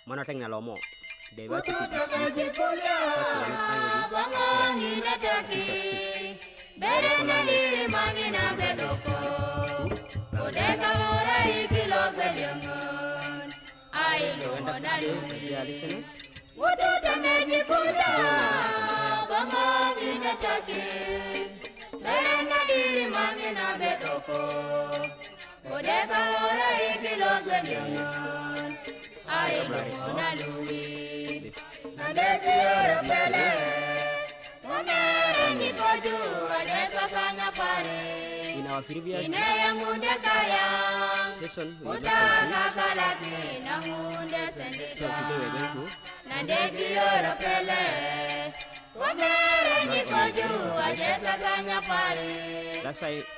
monoteng na lomo. Diversity is equal. Such languages of 6. Dear listeners, in our previous session, we looked at so today we're going to last time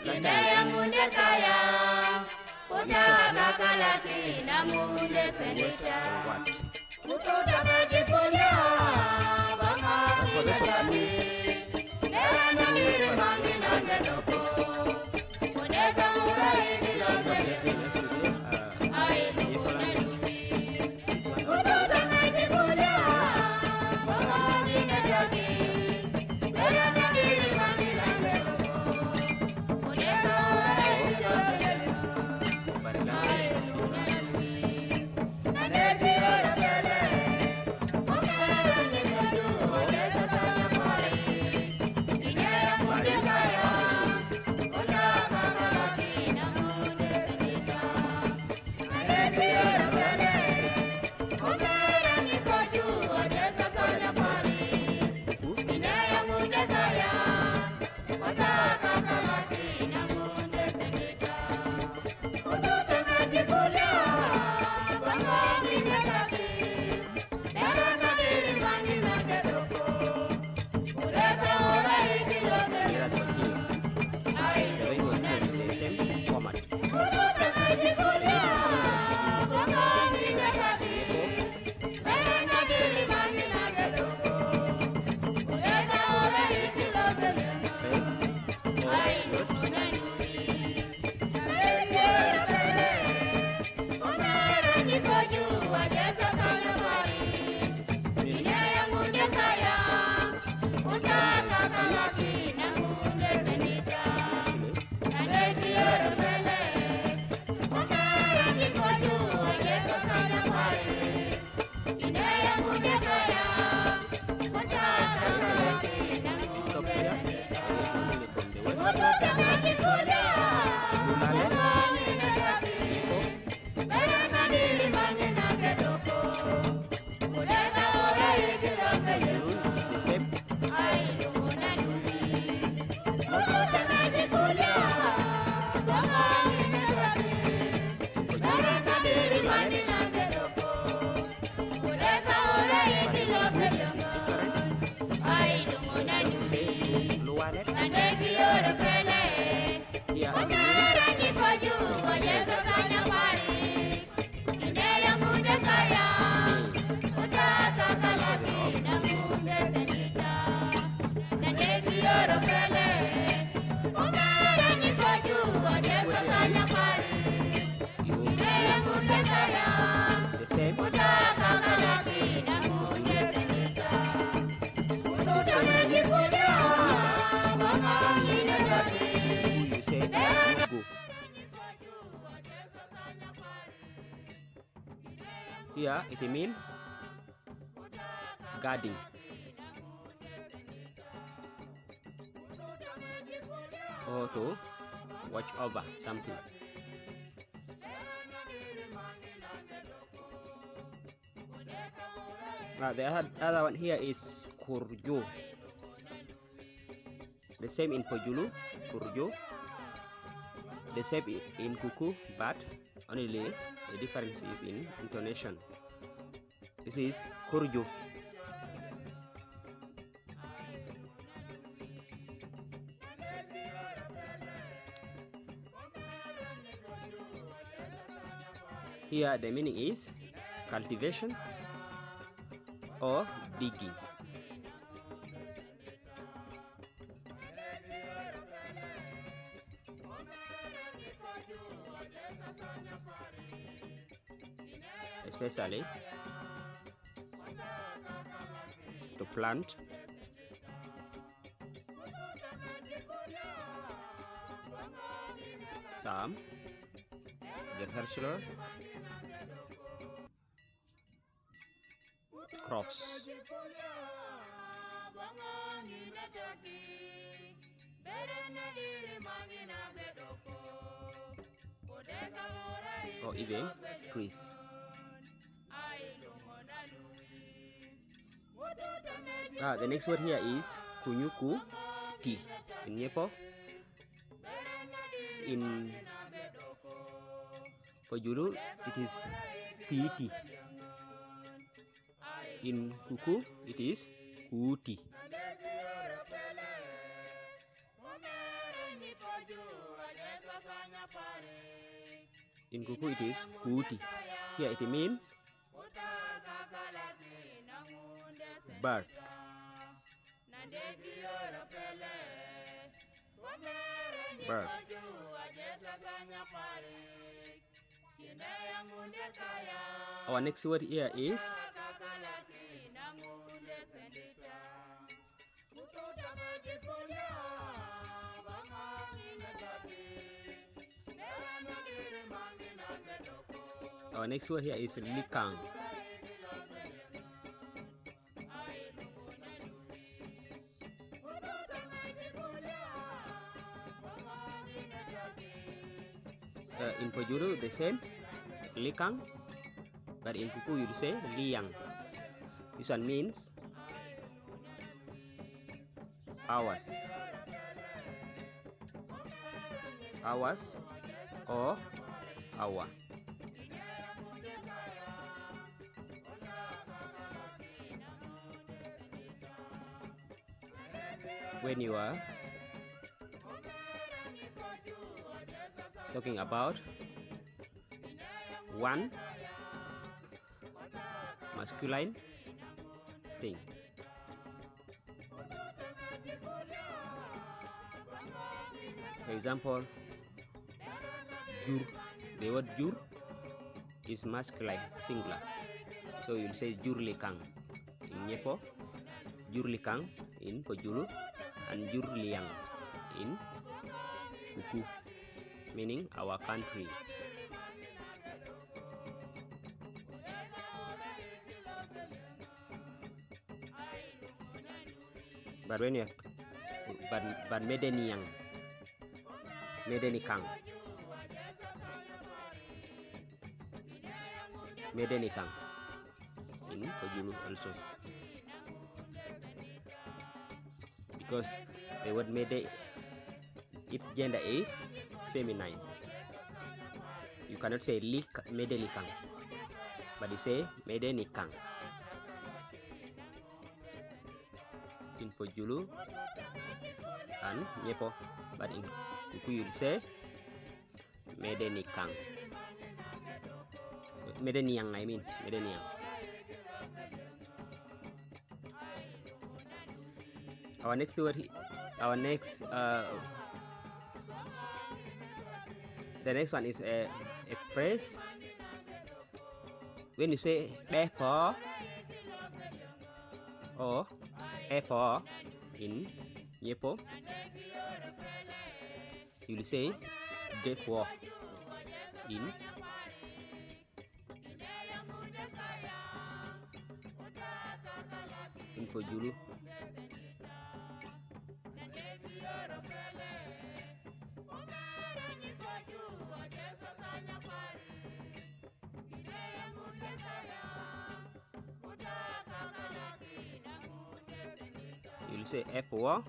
here it means guarding. Or to watch over something. The other one here is kurjo. The same in Pojulu, kurjo. The same in Kuku, but only the difference is in intonation. This is kurjo. Here the meaning is cultivation or digging. Especially plant. Some agricultural crops. Or even trees. The next word here is kunyuku tea in Nyepo. In Pojulu it is tea. In Kuku it is kuti. In Kuku it is kuti. Here it means bird. Bird. Our next word here is likang. In Pojulu the same, likang, but in Kuku you say liang. This one means hours. Hours or hour. When you are talking about one masculine thing. For example, jur. The word jur is masculine, singular. So you'll say jur likang in Nyepo, jur likang in Pojulu, and jur liang in Kuku, meaning our country. But when you but medeniang, medenikang, medenikang in Pojulu also, because the word mede, its gender is feminine. You cannot say medelikang, but you say medenikang. In Pojulu and Nyepo, but in Kuku you say medenikang. Medeniang, I mean medeniang. Our next word, the next one is a phrase. When you say depo or epo in Nyepo, you will say depo in Pojulu. You'll say epo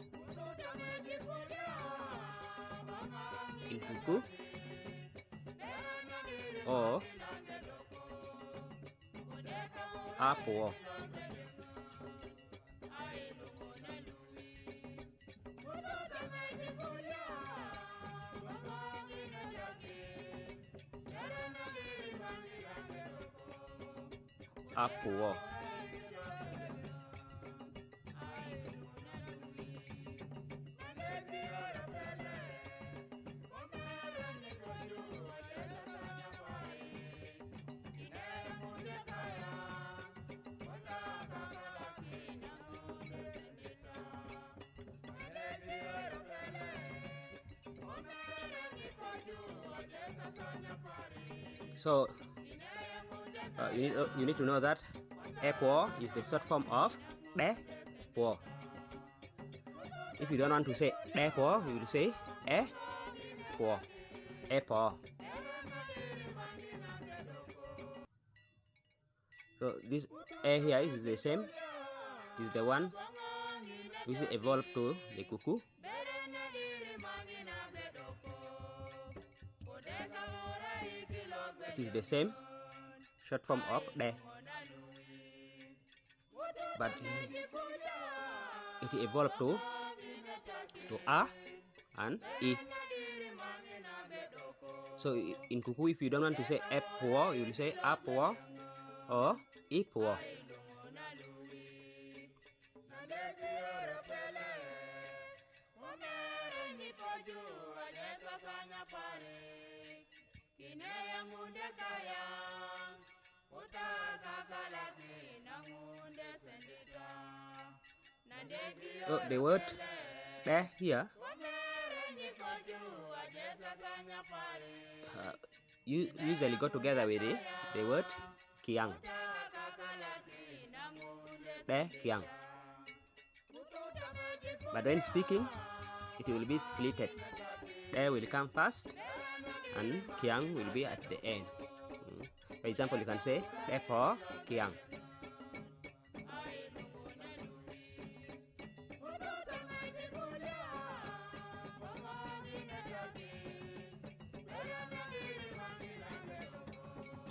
in Kuku or apo. Apo. So you need to know that Epo is the short form of Po. If you don't want to say Po, you will say Po. Epo. So this here is the same, is the one which evolved to the Kuku. It is the same short form of but it evolved to A and E. So in Kuku, if you don't want to say Epo, you will say Apo or Ipo. So the word here usually go together with the word Kiang. Kiang. But when speaking, it will be splitted. Will come first and Kiang will be at the end. For example, you can say Epo Kiang.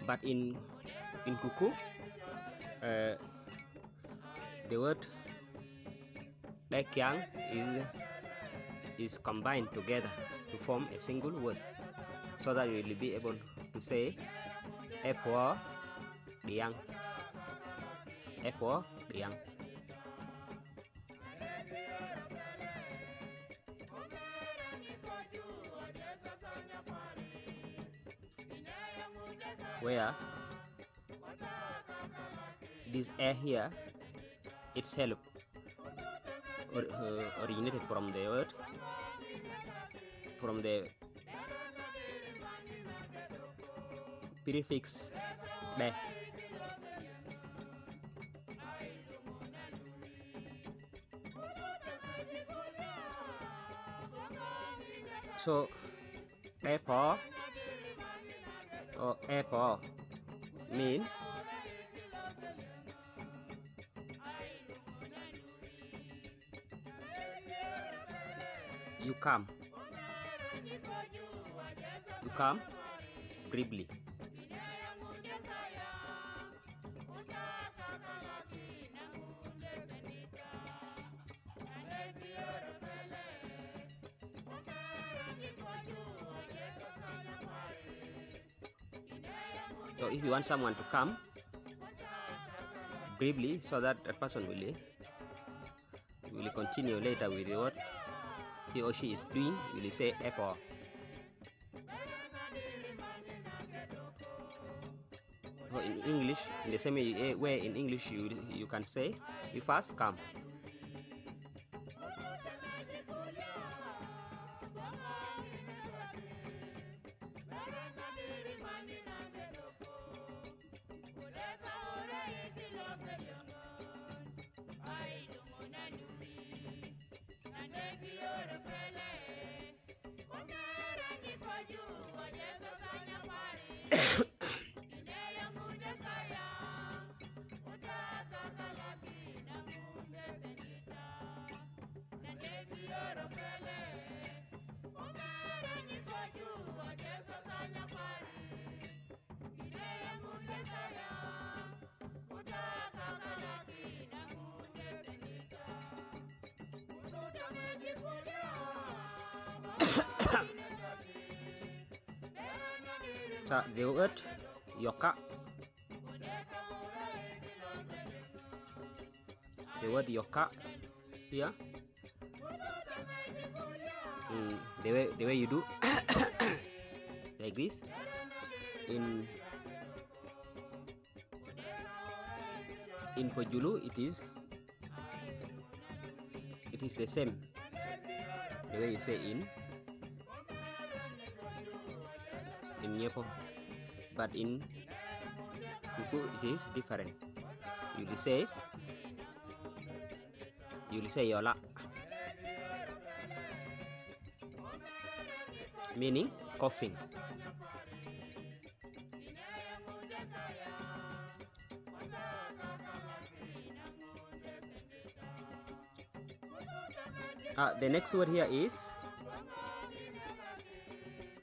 But in Kuku, the word Kiang is combined together to form a single word, so that you will be able to say Epo Diang. Epo Diang. Where this here itself originated from the word, from the prefix de. So Epo or Epo means you come briefly. So if you want someone to come briefly, so that that person will continue later with what he or she is doing, you will say Epo. Or in English, in the same way in English you can say you first come. The word yoka, here, the way you do like this. In Pojulu it is the same, the way you say in Nyepo. but in Kuku it is different. You will say yola, meaning coughing. The next word here is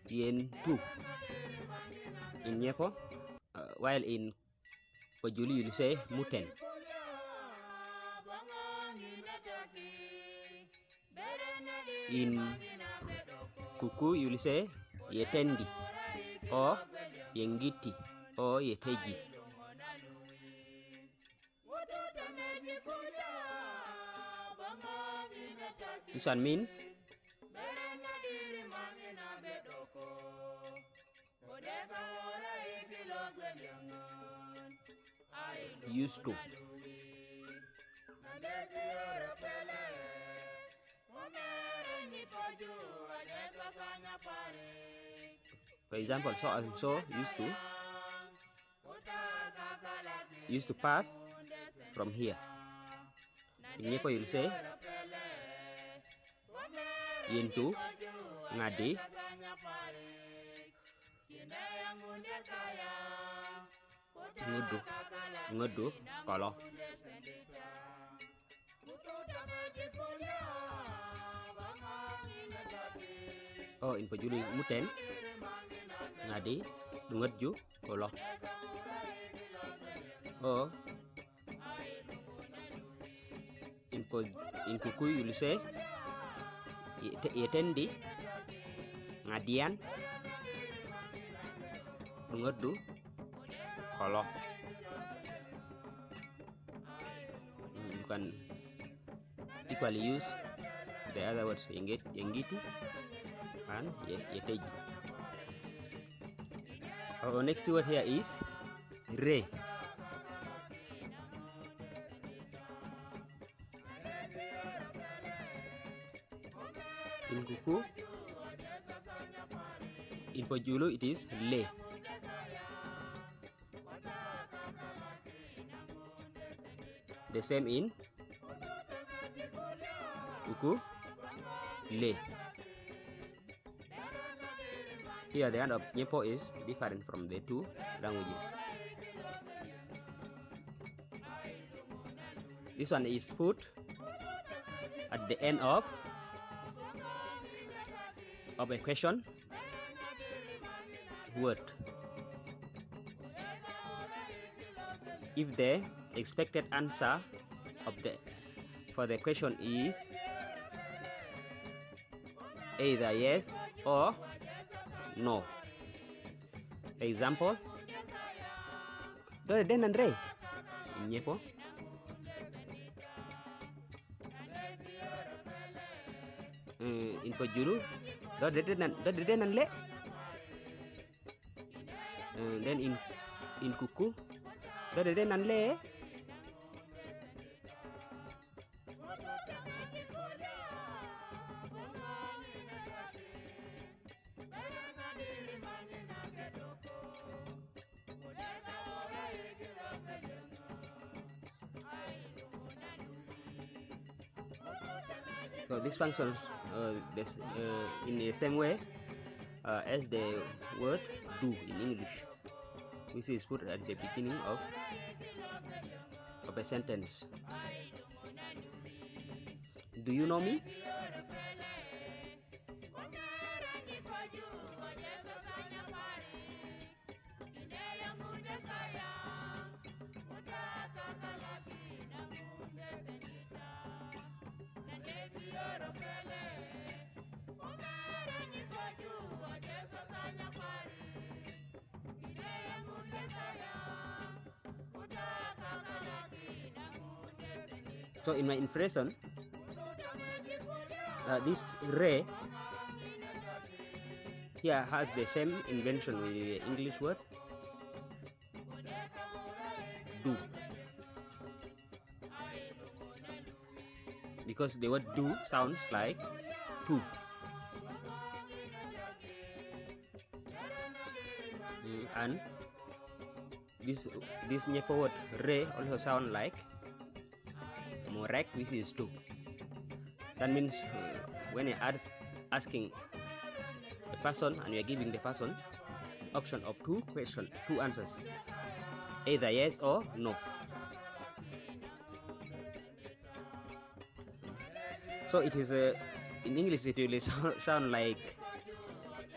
yentu in Nyepo, while in Pojulu you will say muten. In Kuku you will say yetendi or yengiti or yeteji. This one means used to. For example, so and so used to pass from here. In Nyepo you'll say yentu ngadi ngudu kolo. Oh, in Pojulu muten ngadi ngudju kolo. Oh, in Kuku you'll say yetendi ngadian nguddu kolo. You can equally use the other words yengiti and yeteji. Our next word here is re. In Kuku, in Pojulu it is le. The same in Kuku, le. Here the end of Nyepo is different from the two languages. This one is put at the end of a question word. If the expected answer for the question is either yes or no. Example, dore denan re Nyepo. In Pojulu dore denan le. Then in Kuku dore denan le. So this functions in the same way as the word do in English, which is put at the beginning of a sentence. Do you know me? So in my impression, this re here has the same invention with the English word do, because the word do sounds like to. And this Nyepo word re also sound like morek, which is two. That means when you're asking a person and you're giving the person option of two answers, either yes or no. So it is in English it will sound like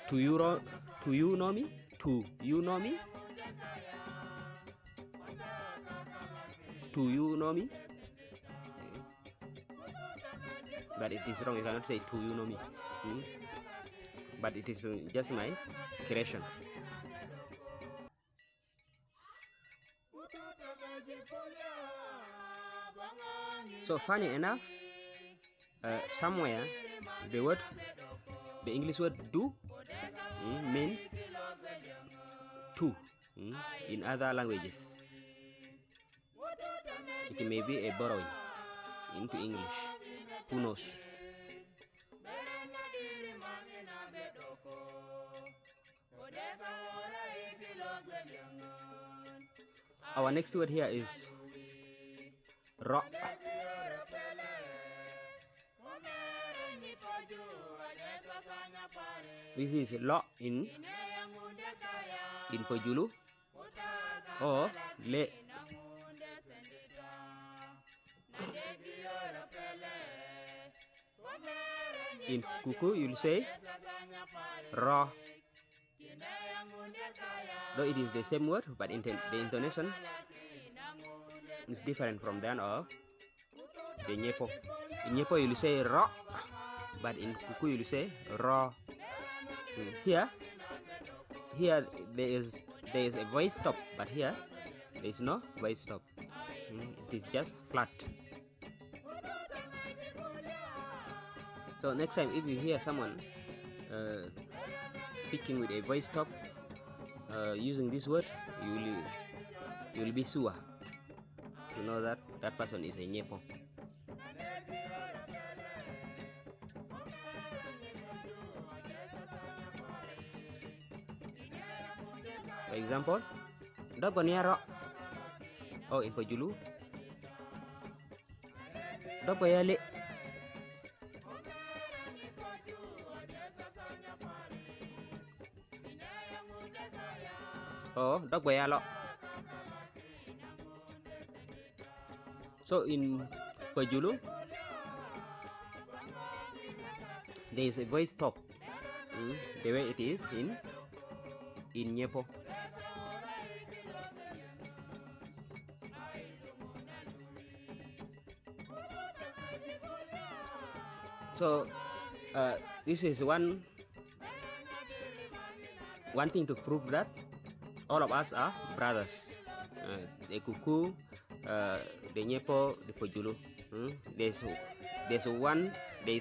do you know me? Do you know me? Do you know me? But it is wrong. You cannot say do you know me? But it is just my creation. So funny enough, somewhere the English word do means two in other languages. It may be a borrowing into English. Who knows? Our next word here is ro. This is lo in Pojulu or le. In Kuku you'll say ra. Though it is the same word, but the intonation is different from that of the Nyepo. In Nyepo you'll say ra, but in Kuku you'll say ra. Here there is a voice stop, but here there is no voice stop. It is just flat. So next time if you hear someone speaking with a voice stop using this word, you will be sure to know that that person is a Nyepo. For example, dogo niaro. Oh, in Pojulu, dogo yale. Oh, dogo yalo. So in Pojulu, there is a voice stop, the way it is in Nyepo. So this is one thing to prove that all of us are brothers. The Kuku, the Nyepo, the Pojulu. There's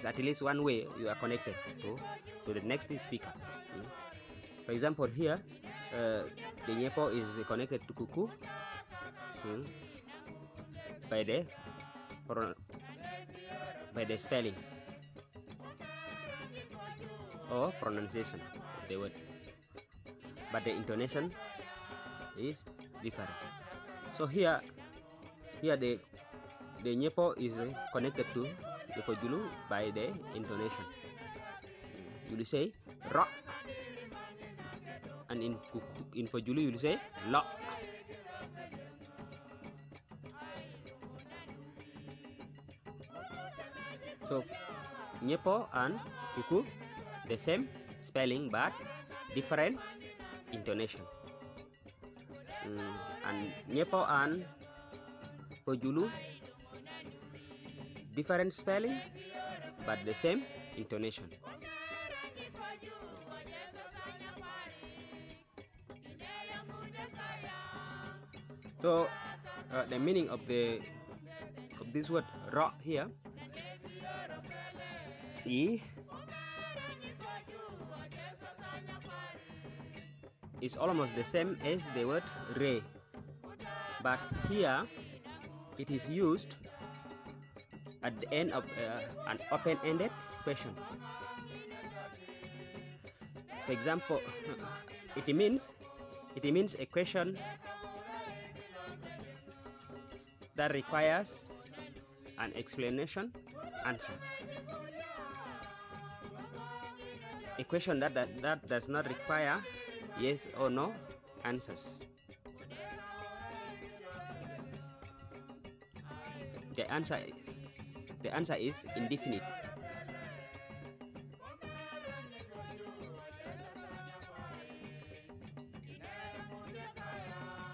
at least one way you are connected to the next speaker. For example, here the Nyepo is connected to Kuku by the spelling or pronunciation of the word, but the intonation is different. So here the Nyepo is connected to the Pojulu by the intonation. You will say ra, and in Pojulu you will say la. So Nyepo and Kuku, the same spelling but different intonation. And Nyepo and Pojulu, different spelling but the same intonation. So the meaning of this word ra here is almost the same as the word re, but here it is used at the end of an open-ended question. For example, it means a question that requires an explanation, answer. A question that does not require yes or no answers. The answer is indefinite.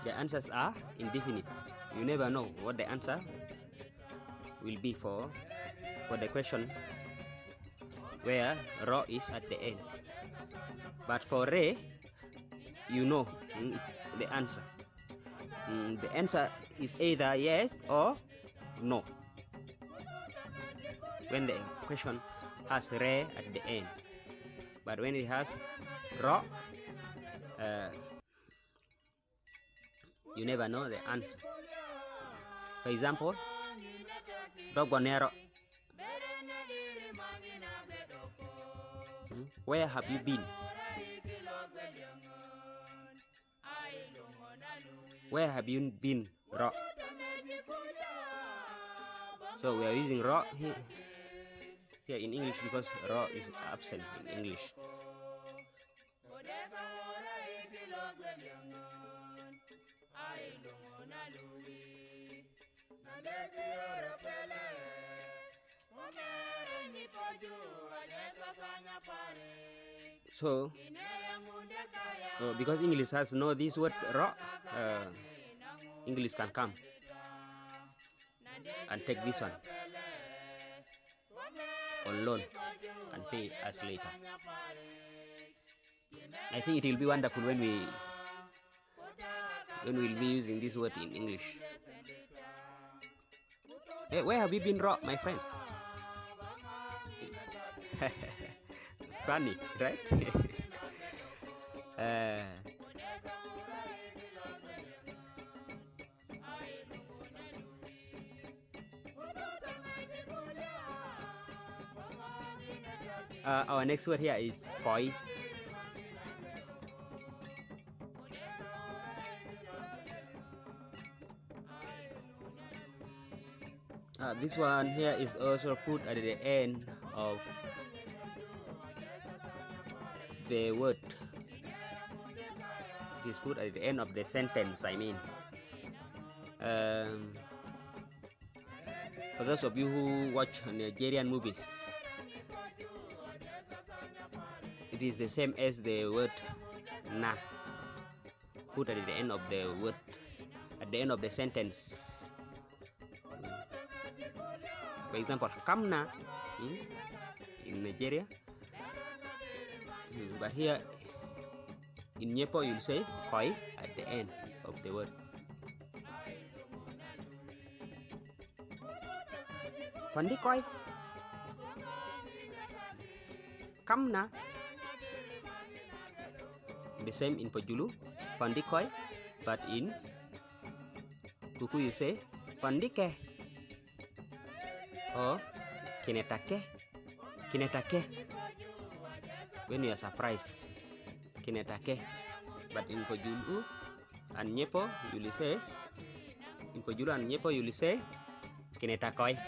The answers are indefinite. You never know what the answer will be for the question where ro is at the end. But for re, you know the answer. The answer is either yes or no when the question has re at the end. But when it has ro, you never know the answer. For example, Dogonero. Where have you been? Where have you been? Ro. So we are using ro here in English because ro is absent in English. So, because English has no this word ro, English can come and take this one on loan and pay us later. I think it will be wonderful when we'll be using this word in English. Hey, where have you been, Ro, my friend? Funny, right? Our next word here is koi. This one here is also put at the end of the word. It is put at the end of the sentence, I mean. For those of you who watch Nigerian movies, it is the same as the word na, put at the end of the word, at the end of the sentence. For example, kamna in Nigeria, but here in Nyepo you'll say koi at the end of the word. Pandi koi, kamna. The same in Pojulu, pandi koi, but in Kuku you say pandike or kinetake. When you are surprised, kinetake. But in Pojulu and Nyepo you will say, in Pojulu and Nyepo you will say kinetakoi.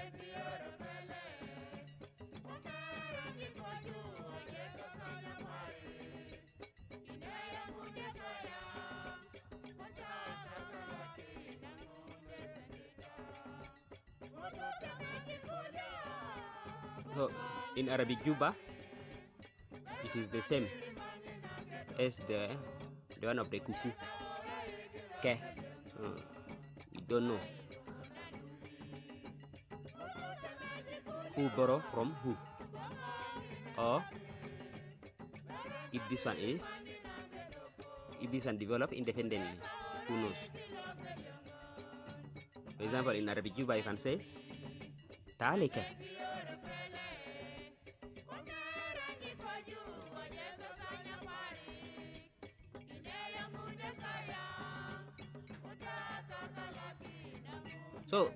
So in Arabic Juba, it is the same as the one of the Kuku. Okay, we don't know who borrow from who, or if this one developed independently, who knows. For example, in Arabic Juba you can say Talike. So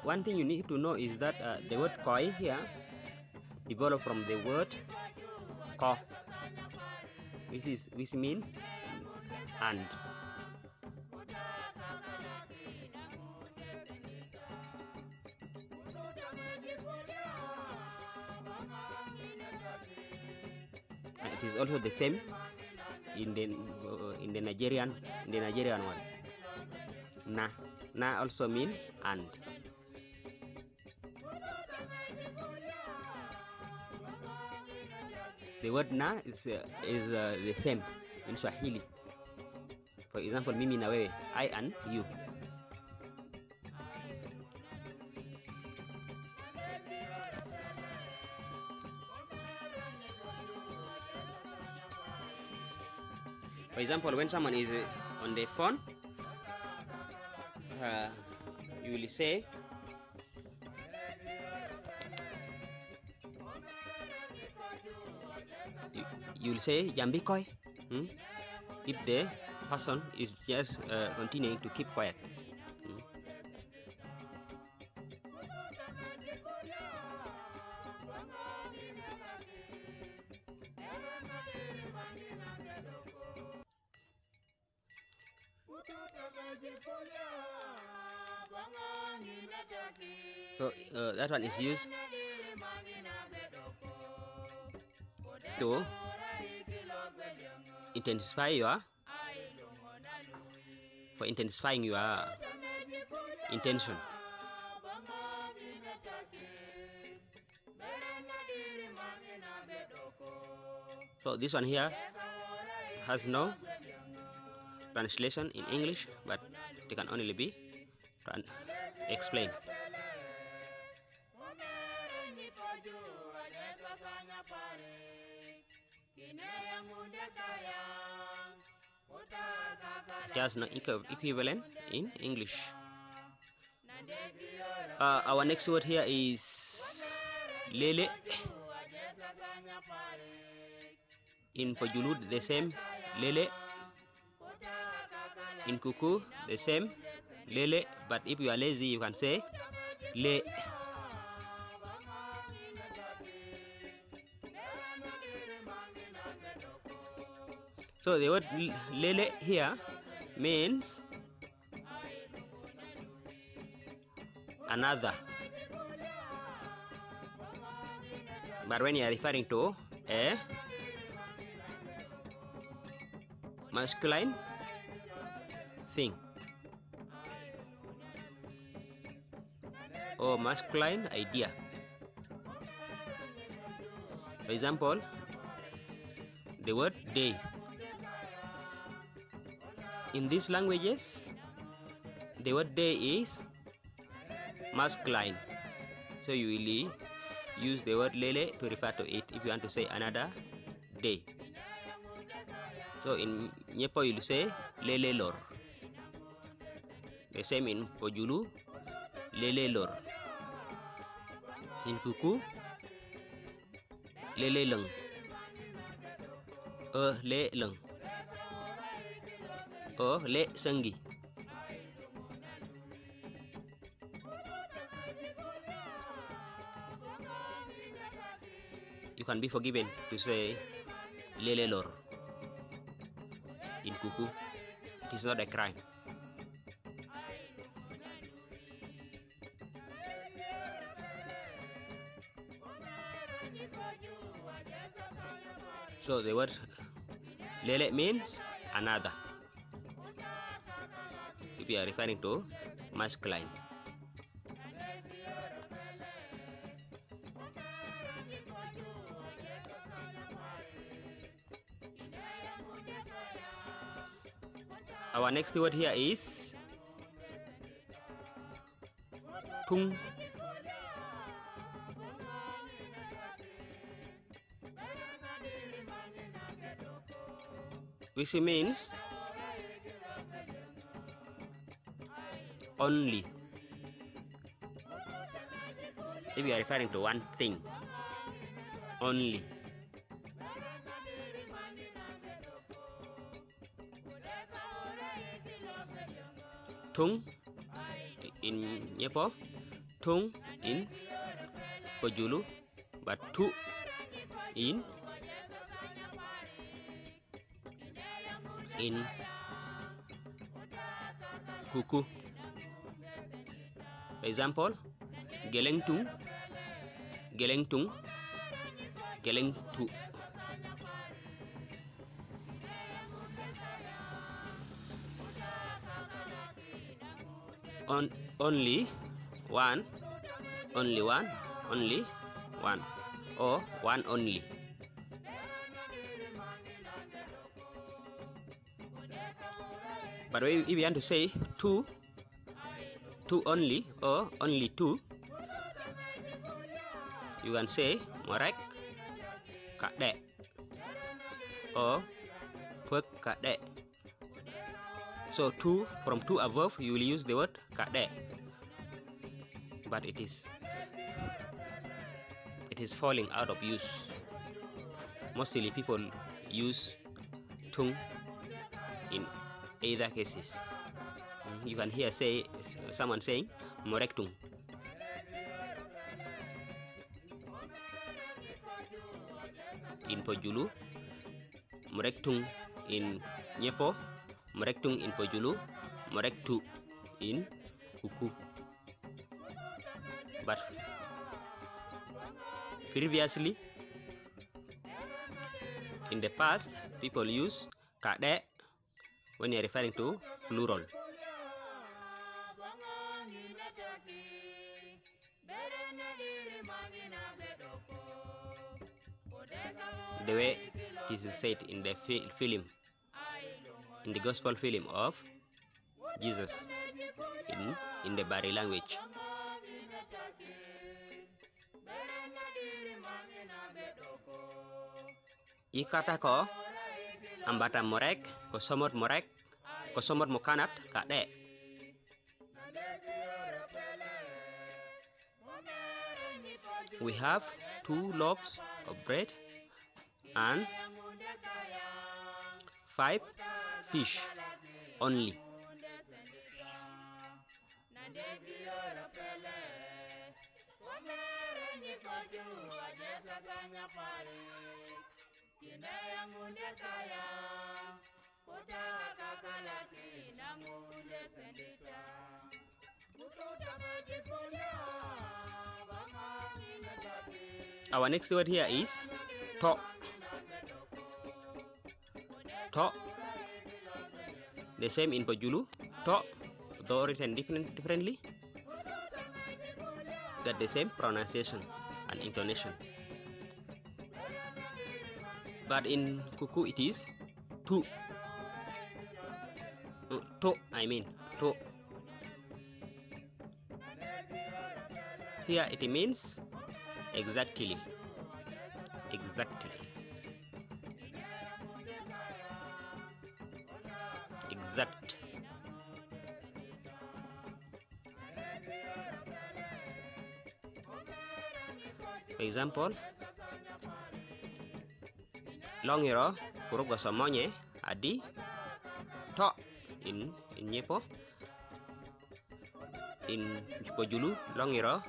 one thing you need to know is that the word koi here developed from the word ko, which means and. it is also the same in the Nigerian one. Na also means and. The word na is the same in Swahili. For example, mimi na wewe, I and you. For example, when someone is on the phone, you will say Jambikoi. If the person is just continuing to keep quiet. So that one is used to intensifying your intention. So this one here has no translation in English, but it can only be explained. It has no equivalent in English. Our next word here is lele. In Pojulu, the same lele. In Kuku, the same lele. But if you are lazy, you can say le. So the word lele here means another. But when you are referring to a masculine thing or masculine idea. For example, the word day. In these languages, the word day is masculine. So you will use the word lele to refer to it if you want to say another day. So in Nyepo you will say lele lor. The same in Pojulu, lele lor. In Kuku, lele leng. Le leng. Or le sengi. You can be forgiven to say lele lor in Kuku. It is not a crime. So the word lele means another. If you are referring to masculine. Our next word here is tung. Which means only. If you are referring to one thing, only. Tung in Nyepo, tung in Pojulu, but tu in Kuku. For example, geleng tung, geleng tung, geleng tu. only one, only one, only one, or one only. But if you want to say two, two only, or only two, you can say morek kade or pek kade. So two, from two above, you will use the word kade. But it is falling out of use. Mostly people use tung in either cases. You can hear someone saying morek tung. In Pojulu, morek tung in Nyepo, morek tung in Pojulu, morek tu in Kuku. But previously, in the past, people use kade when you're referring to plural. The way it is said in the film, in the gospel film of Jesus in the Bari language. Ikata ko ambata morek ko somot morek ko somot mokanat kade. We have 2 loaves of bread and 5 fish only. Our next word here is to. To. The same in Pojulu. To, though written differently, got the same pronunciation and intonation. But in Kuku it is tu. To, I mean to. Here it means exactly. Exactly. Exact. For example, longiro kurug gosomonye adi to in Nyepo. In Pojulu longiro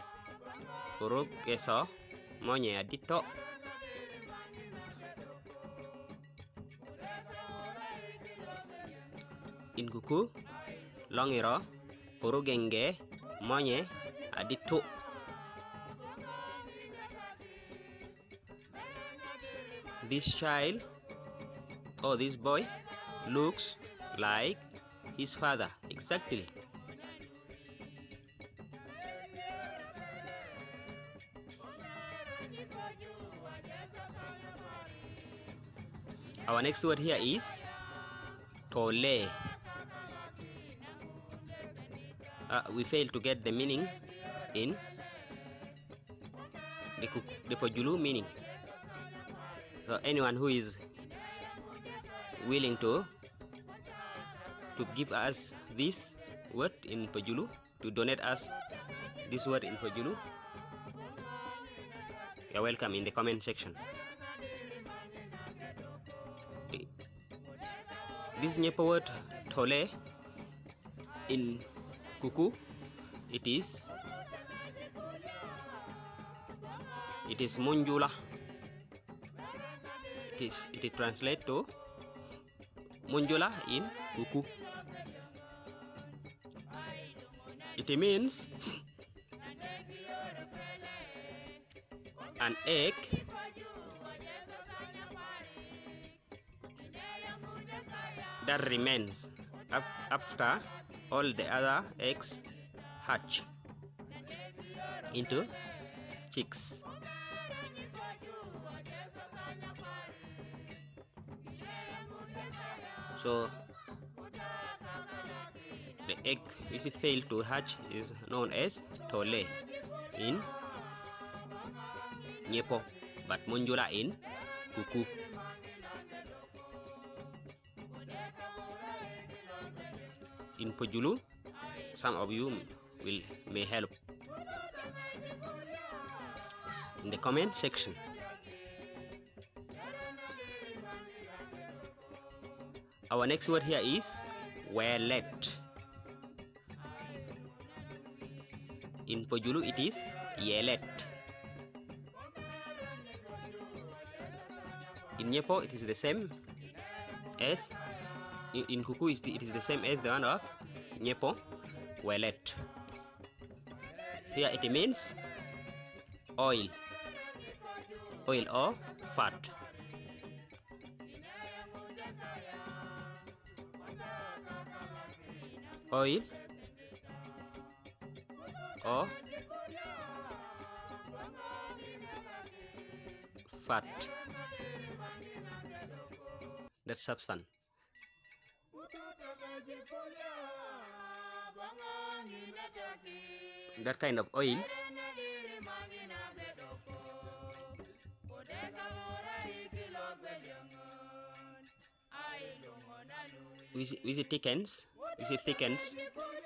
kurug geso monye adi to. In Kuku longiro kurugenge monye adi to. This child or this boy looks like his father. Exactly. Our next word here is tole. We failed to get the meaning in the Pojulu meaning. So anyone who is willing to give us this word in Pojulu, to donate us this word in Pojulu, you're welcome in the comment section. This Nyepo word tole in Kuku, it is Munjula. It translates to Munjula in Kuku. It means an egg that remains after all the other eggs hatch into chicks. So the egg which failed to hatch is known as tole in Nyepo, but Monjola in Kuku. In Pojulu, some of you may help in the comment section. Our next word here is welet. In Pojulu it is yelet. In Nyepo it is the same as in Kuku it is the same as the one of Nyepo, welet. Here it means oil or fat. Oil or fat, that substance. That kind of oil which thickens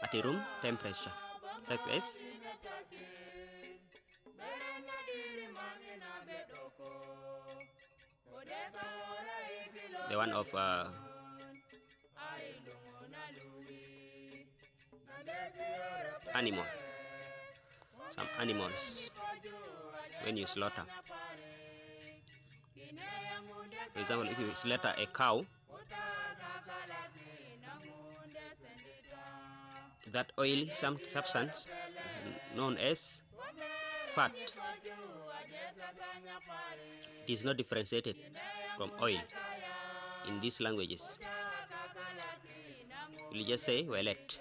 at a room temperature, such as the one of animal. Some animals when you slaughter. For example, if you slaughter a cow, that oily substance known as fat, it is not differentiated from oil in these languages. You just say welet,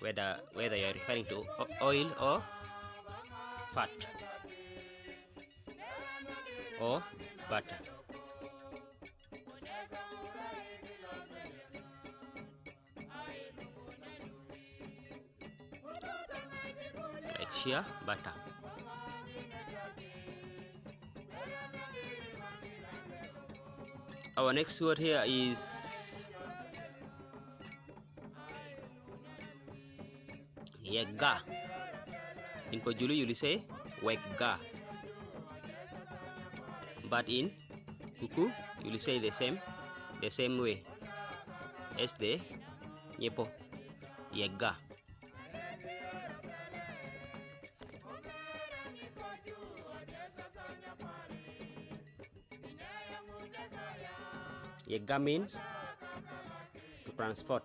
whether you are referring to oil or fat or butter. Like shea butter. Our next word here is yega. In Pojulu you will say wega, but in Kuku you will say the same way as the Nyepo, yega. Yega means to transport.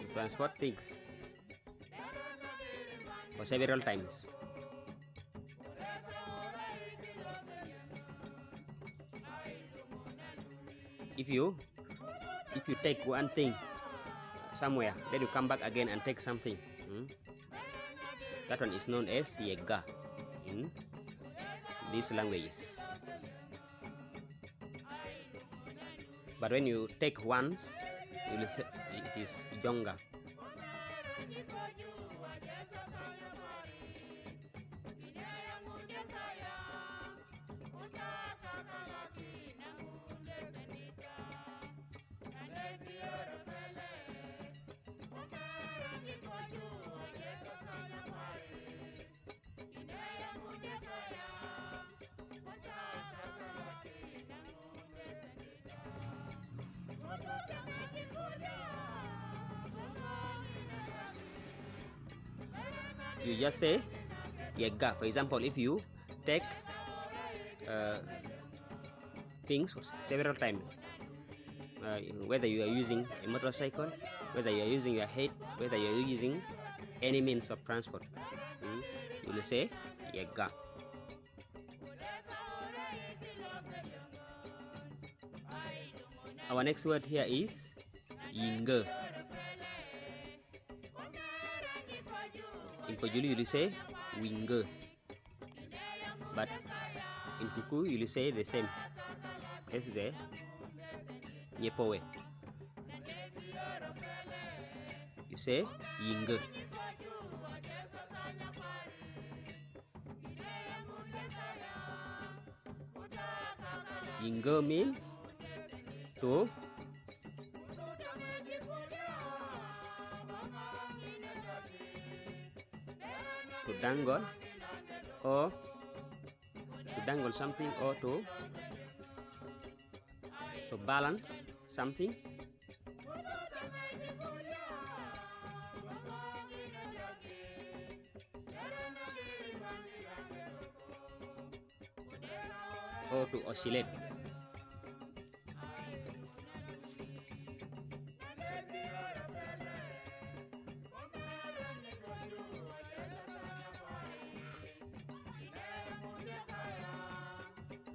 To transport things for several times. If you take one thing somewhere, then you come back again and take something. That one is known as yega in these languages. But when you take once, you will say it is jonga. You just say yega. For example, if you take things several times, whether you are using a motorcycle, whether you are using your head, whether you are using any means of transport, you will say yega. Our next word here is yinga. In Pojulu you will say winga, but in Kuku you will say the same as the Nyepo way. You say yinga. Yinga means to dangle, or to dangle something, or to balance something. Or to oscillate.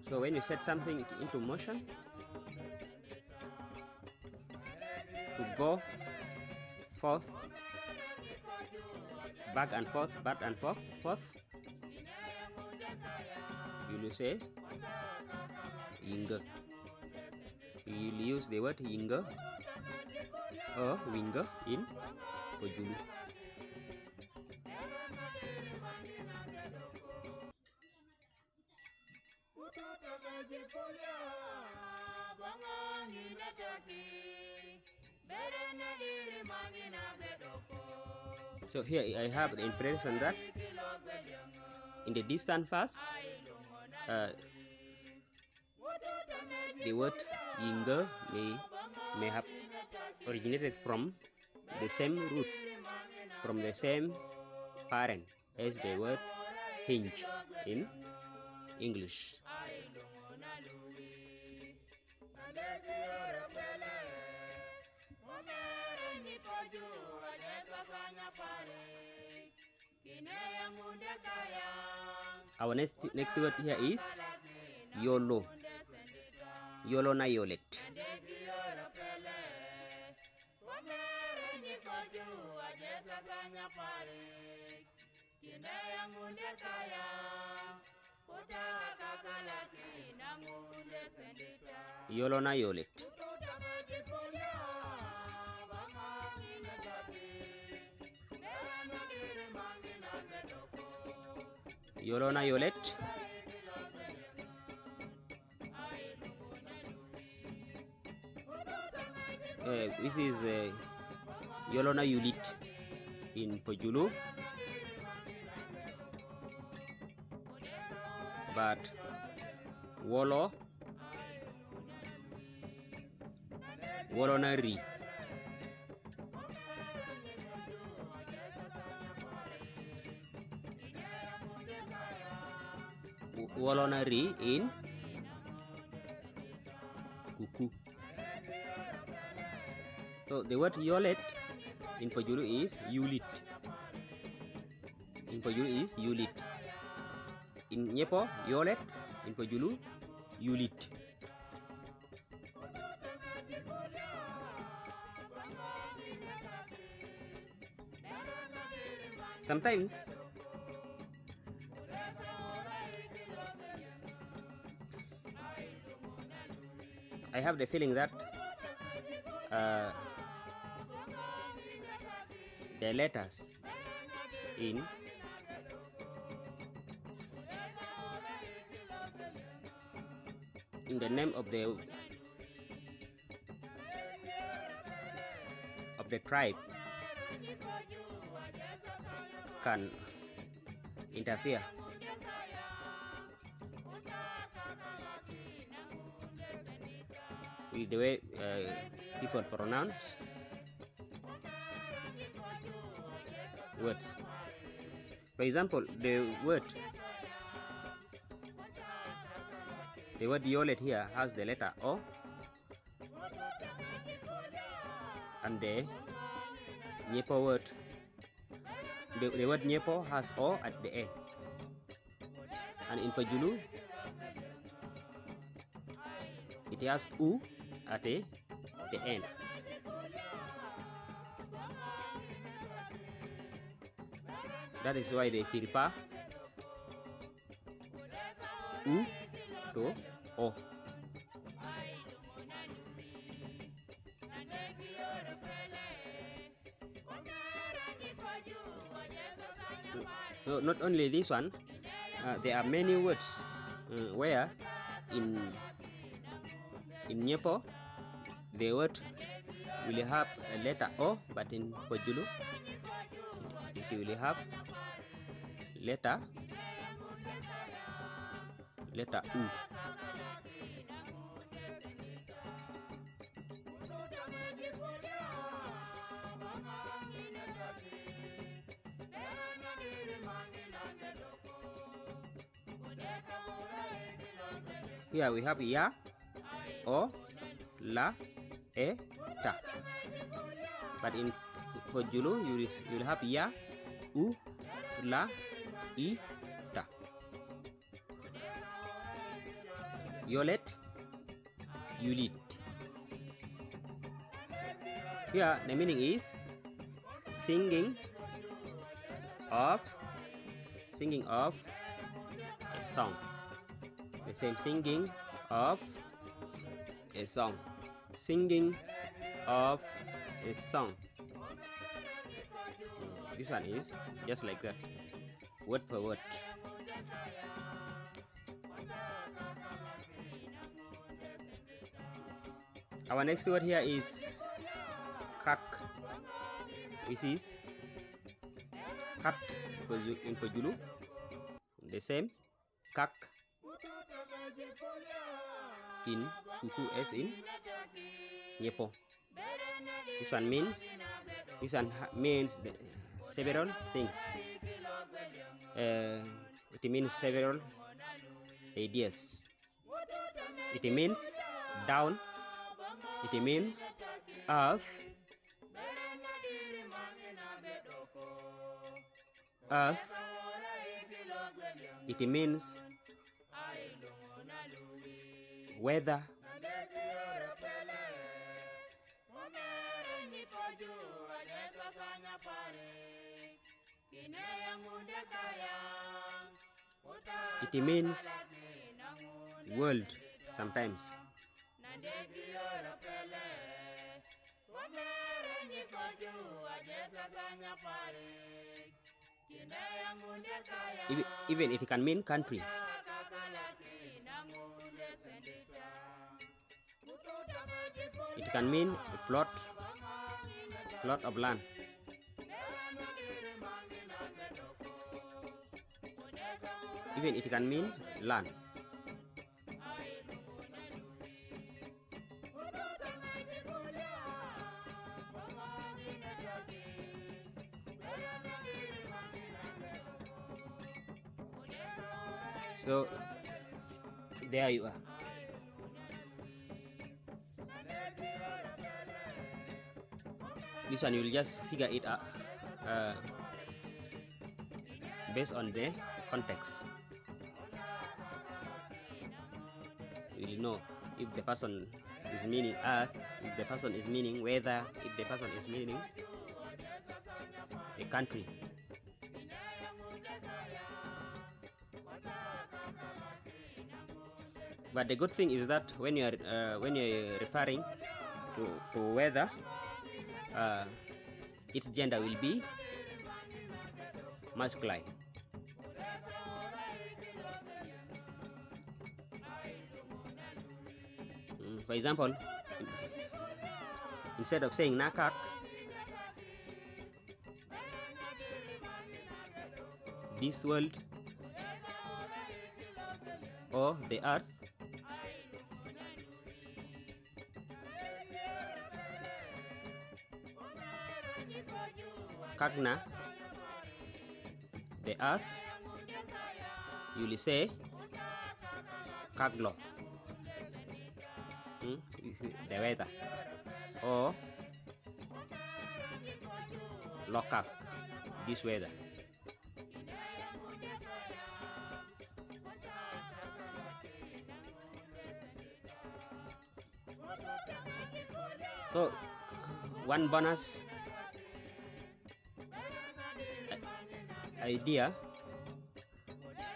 So when you set something into motion, to go forth, back and forth, you will say yinga. You will use the word yinga or winga in Pojulu. So here I have the information that in the distant past, the word yinga may have originated from the same root, from the same parent as the word hinge in English. Our next word here is YOLO. YOLO na yolet. YOLO na yolet. YOLO na yolet. This is YOLO na yulit in Pojulu, but wolo na ri. Wolo na ri in Kuku. So the word yolet in Pojulu is yulit. In Pojulu is yulit. In Nyepo, yolet. In Pojulu, yulit. Sometimes I have the feeling that the letters in the name of the tribe can interfere with the way people pronounce words. For example, the word yolet here has the letter O, and the Nyepo word, the word Nyepo has O at the end, and in Pojulu it has U at the the end. That is why they prefer U to O. No, not only this one, there are many words where in Nyepo the word will have a letter O, but in Pojulu it will have letter U. Here we have ya, o, la, e, ta. But in Pojulu you will have ya, u, la, i, ta. Yolet, yulit. Here the meaning is singing of a song. The same singing of a song. Singing of a song. This one is just like that, word per word. Our next word here is kak, which is kat in Pojulu. The same kak in Kuku as in Nyepo. This one means several things. It means several ideas. It means down. It means earth. It means weather. It means world sometimes. Even it can mean country. It can mean a plot of land. Even it can mean land. So there you are. This one you will just figure it out based on the context. You will know if the person is meaning earth, if the person is meaning weather, if the person is meaning a country. But the good thing is that when you are referring to weather, its gender will be masculine. For example, instead of saying nakak, this world or the earth, kagna, the earth, you will say kaglo, the weather, or lokak, this weather. So one bonus idea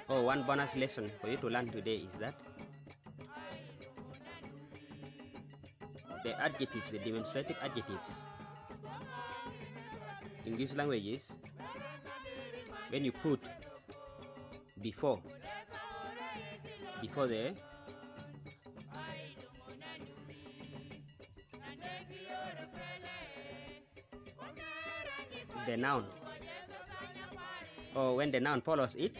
or one bonus lesson for you to learn today is that the adjectives, the demonstrative adjectives in these languages, when you put before the noun, or when the noun follows it,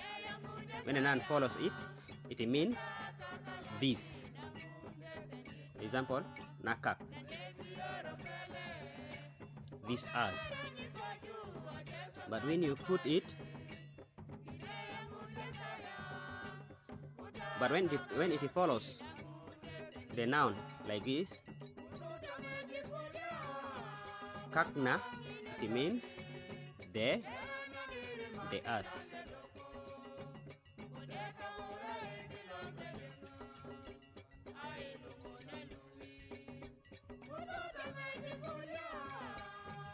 it means this. Example, nakak, this earth. But when you put it, but when it follows the noun like this, kakna, it means the earth.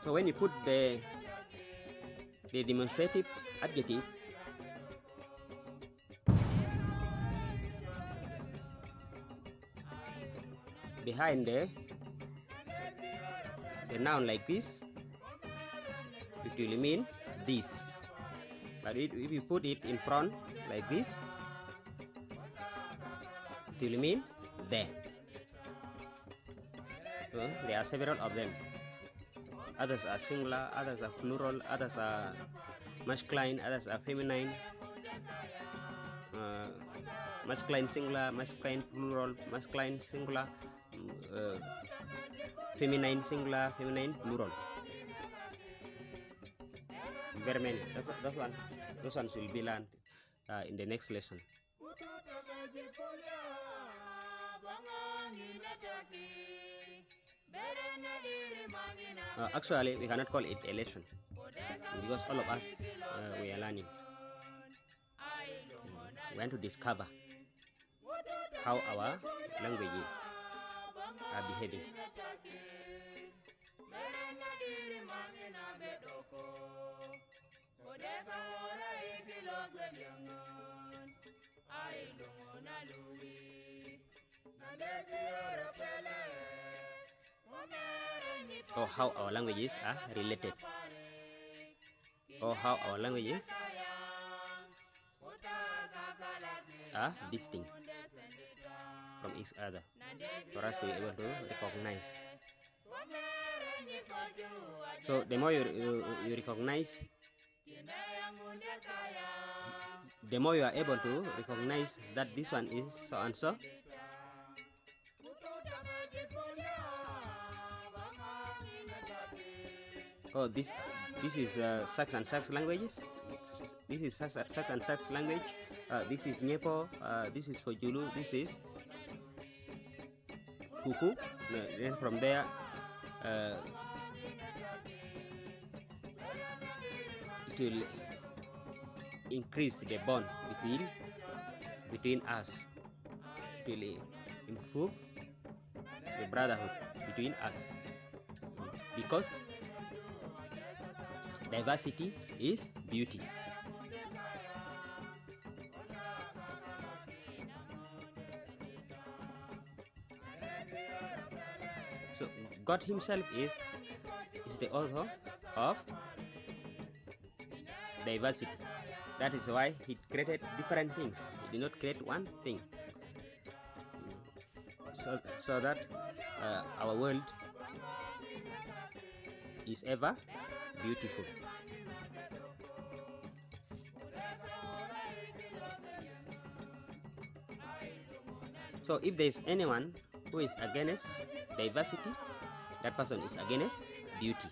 So when you put the demonstrative adjective behind the noun like this, it will mean this. But if you put it in front like this, it will mean the. So there are several of them. Others are singular, others are plural, others are masculine, others are feminine. Masculine singular, masculine plural, masculine singular, feminine singular, feminine plural. Very many. Those ones will be learned in the next lesson. Actually, we cannot call it a lesson because all of us we are learning. We want to discover how our languages are behaving. Or how our languages are related, or how our languages are distinct from each other, for us to be able to recognize. So the more you recognize, the more you are able to recognize that this one is so and so. Oh, this is such and such languages. This is such and such language. This is Nyepo. This is Pojulu. This is Kuku. Then from there, it will increase the bond between us. It will improve the brotherhood between us, because diversity is beauty. So God himself is the author of diversity. That is why he created different things. He did not create one thing. So that our world is ever beautiful. So if there is anyone who is against diversity, that person is against beauty.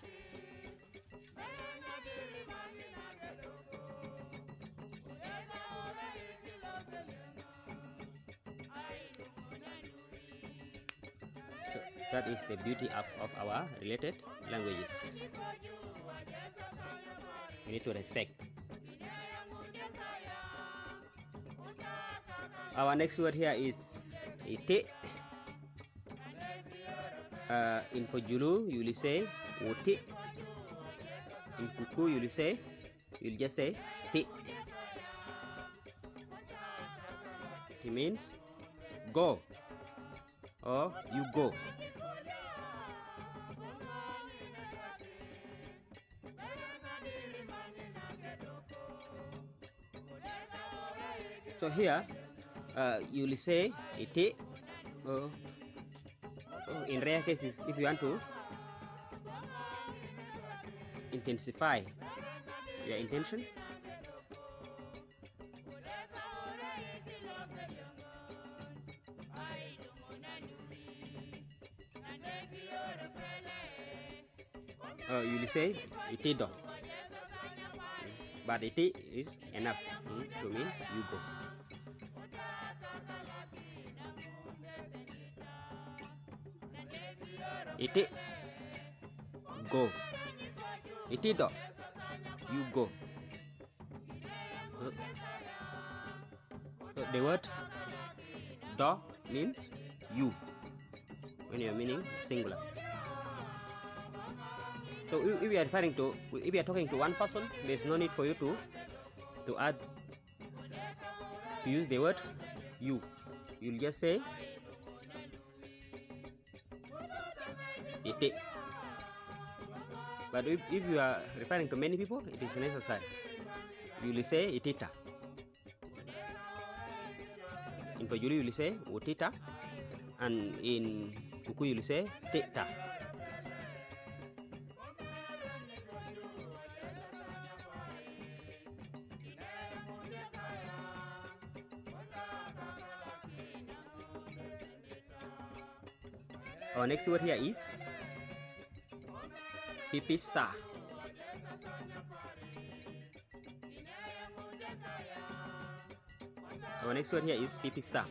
So that is the beauty of our related languages. We need to respect. Our next word here is ite. In Pojulu, you will say Oti. In Kuku, you'll just say Ti. It means go or you go. So here you will say iti. In rare cases, if you want to intensify your intention, you will say iti do. But iti is enough to mean you go. Iti go. Iti do. You go. The word do means you when you are meaning singular. So if you are referring to, if you are talking to one person, there is no need for you to use the word you. You'll just say iti. But if you are referring to many people, it is necessary. You will say itita. In Pojulu you will say utita, and in Kuku you will say tita. Our next word here is pipisa. Our next word here is pipisa.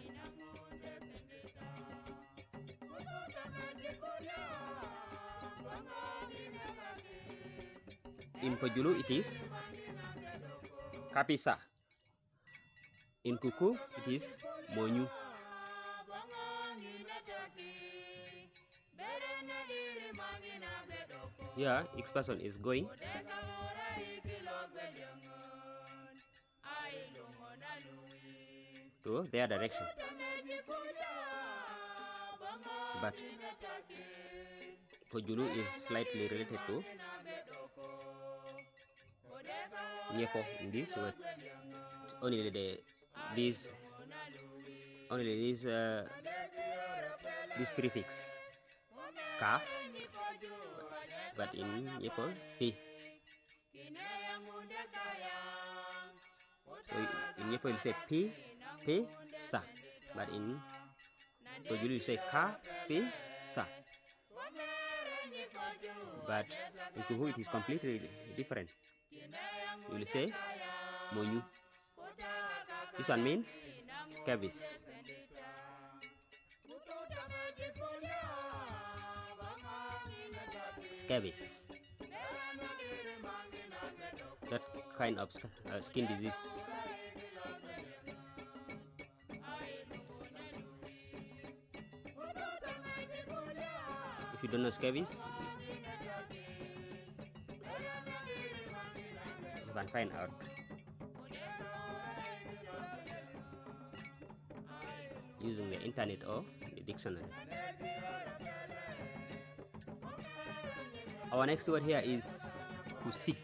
In Pojulu it is kapisa. In Kuku it is monyu. Here each person is going to their direction, but Pojulu is slightly related to Nyepo in this word. Only this prefix ka, but in Nyepo p. So in Nyepo you say p sa, but in Pojulu you say ka p sa. But in Kuku it is completely different. You will say monyu. This one means scabies. Scabies. That kind of skin disease. If you don't know scabies, you can find out. Using the internet or the dictionary. Our next word here is kusik.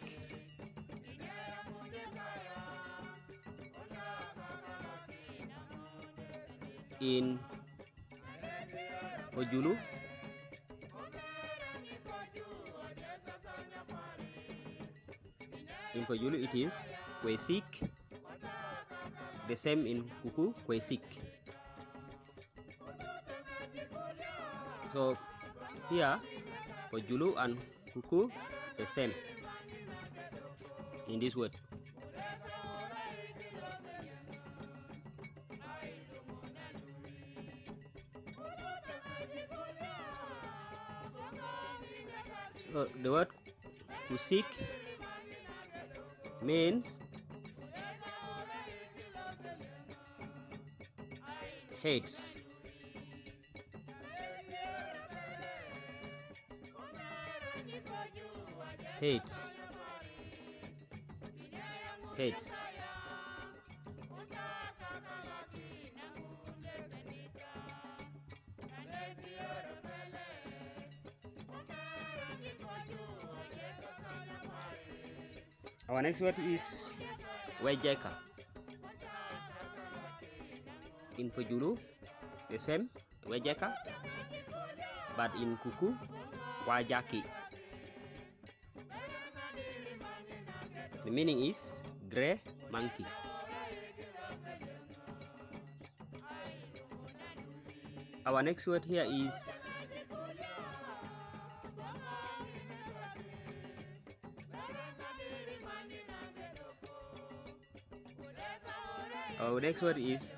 In Pojulu it is kwesik. The same in Kuku, kwesik. So here Pojulu and Kuku the same in this word. So the word kusik means heads. hates. Hates. Our next word is wejeka. In Pojulu, the same, wejeka, but in Kuku, wajaki. The meaning is grey monkey. Our next word here is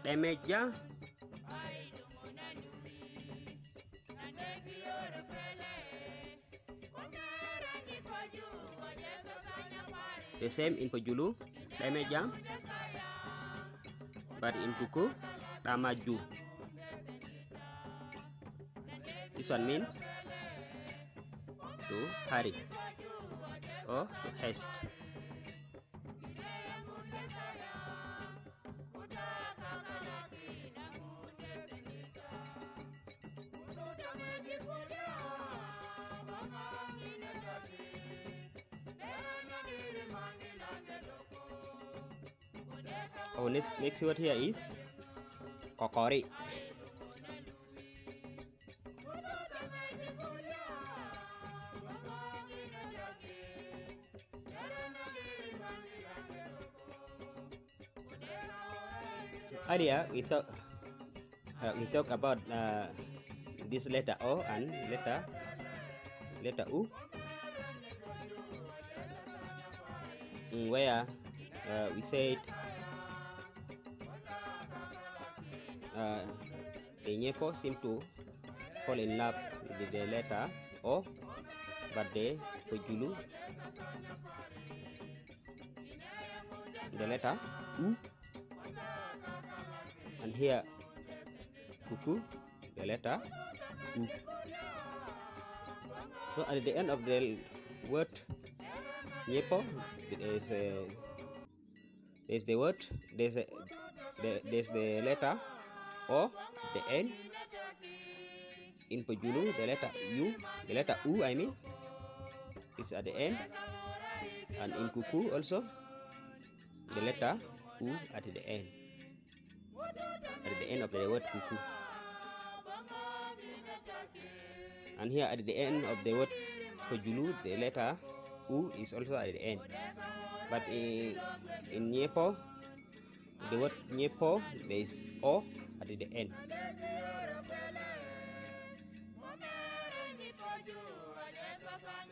dameja. The same in Pojulu, dameja, but in Kuku, damaju. This one means to hurry or to haste. Our next word here is kokori. Earlier we talk about this letter O and letter U, where we said the Nyepo seem to fall in love with the letter O, but the Pojulu, the letter U, and here Kuku, the letter U. So at the end of the word Nyepo, there's the letter O at the end. In Pojulu, the letter U, I mean, is at the end, and in Kuku also, the letter U at the end of the word Kuku. And here at the end of the word Pojulu, the letter U is also at the end. But in Nyepo, the word Nyepo, there is O at the end.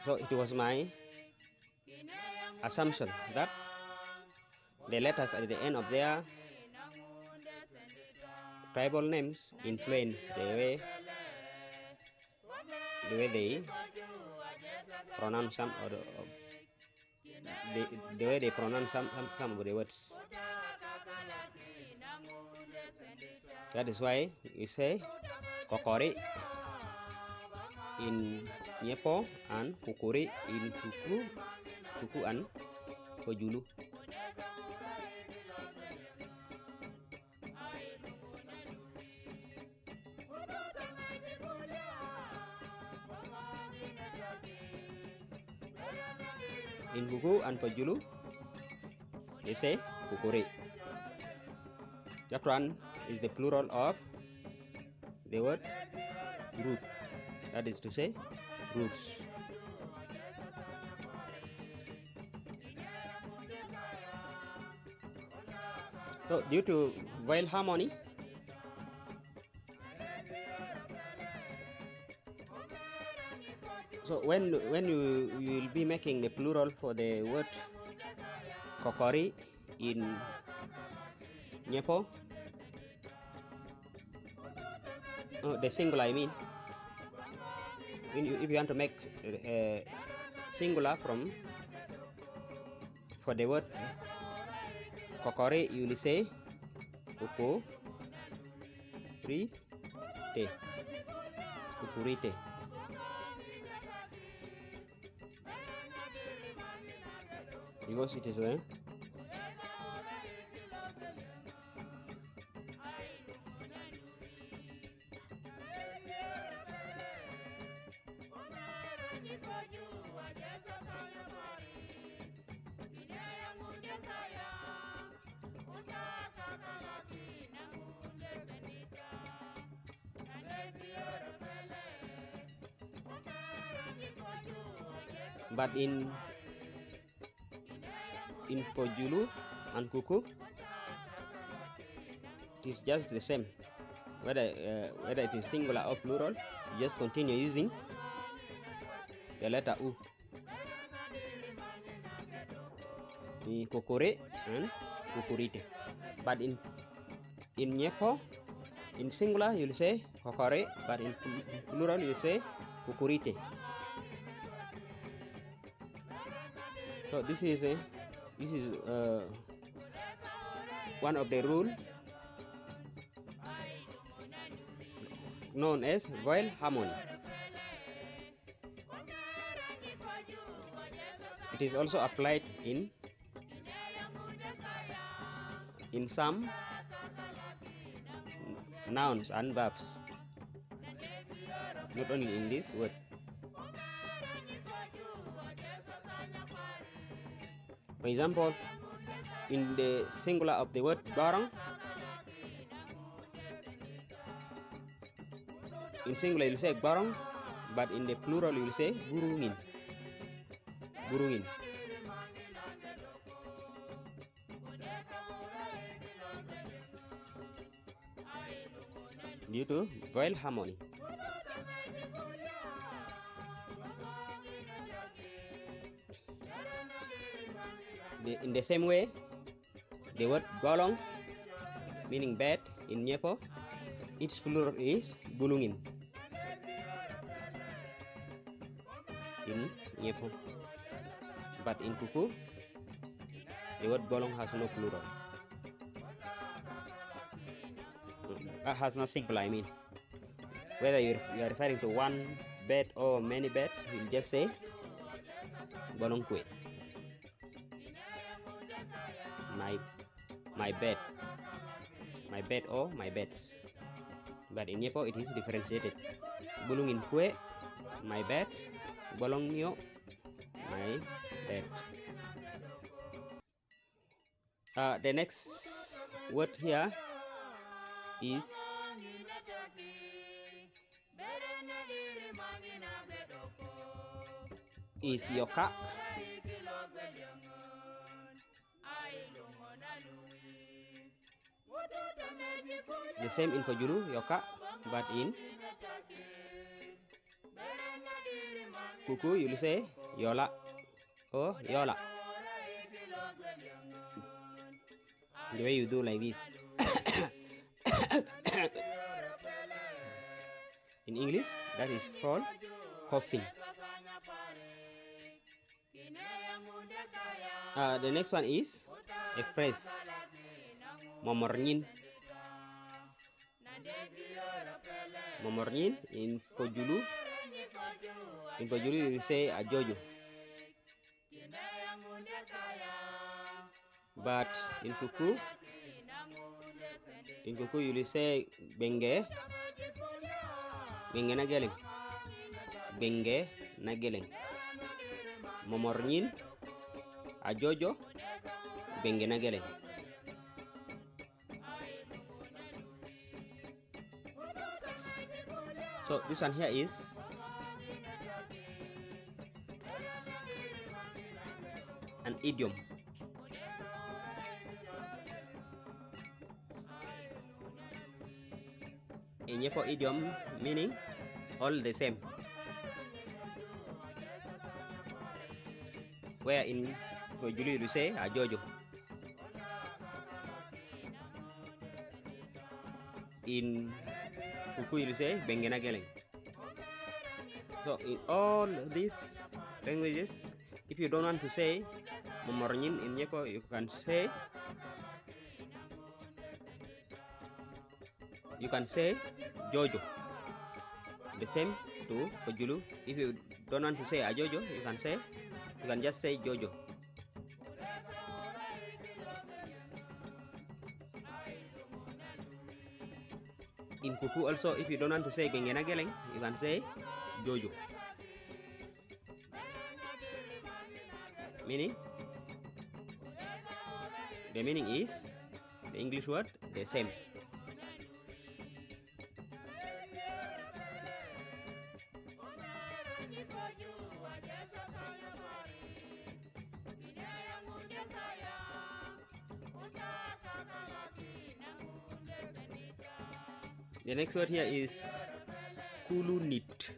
So it was my assumption that the letters at the end of their tribal names influence the way they pronounce some of the way they pronounce some of the words. That is why we say kokori in Nyepo and kukuri in Kuku and Pojulu. In Kuku and Pojulu, they say kukuri. That one is the plural of the word root. That is to say, roots. So due to vowel harmony, so when you will be making the plural for the word kokori in Nyepo, the singular, I mean, if you want to make singular for the word kokori, you will say kukurite. because it is but in Pojulu and Kuku, it is just the same. Whether it is singular or plural, you just continue using the letter U. Kokore and kukurite. But in Nyepo, in singular you'll say kokore, but in plural you'll say kukurite. So this is one of the rule known as vowel harmony. It is also applied in some nouns and verbs, not only in this word. For example, in the singular of the word barang, in singular you say barang, but in the plural you will say burungin. Burungin. Due to vowel harmony. In the same way, the word golong, meaning bed, in Nyepo, its plural is bulungin. In Nyepo. But in Kuku, the word golong has no plural. Has no singular, I mean. Whether you are referring to one bed or many beds, you'll just say golong kwe. My bed, or my beds. But in Nyepo it is differentiated. Bulungin kwe, my beds. Bolong nyo, my bed. The next word here is yoka. The same in Pojulu, yoka, but in Kuku you will say yola or yola. The way you do like this. In English, that is called coughing. The next one is a phrase, momornyin. Momornyin in Pojulu. In Pojulu you say ajojo. But in Kuku you will say benge. Benge na geleng. Benge na geleng. Momornyin, ajojo, benge na geleng. So this one here is an idiom. A Nyepo idiom meaning all the same. Where in Pojulu you say ajojo. In Kuku you say bengena geleng. So in all these languages, if you don't want to say momornyin in Nyepo, you can say jojo. The same to Pojulu. If you don't want to say ajojo, you can just say jojo. In Kuku also, if you don't want to say Bengena Geleng, you can say Jojo. Meaning? The meaning is, the English word, the same. The next word here is kulunit.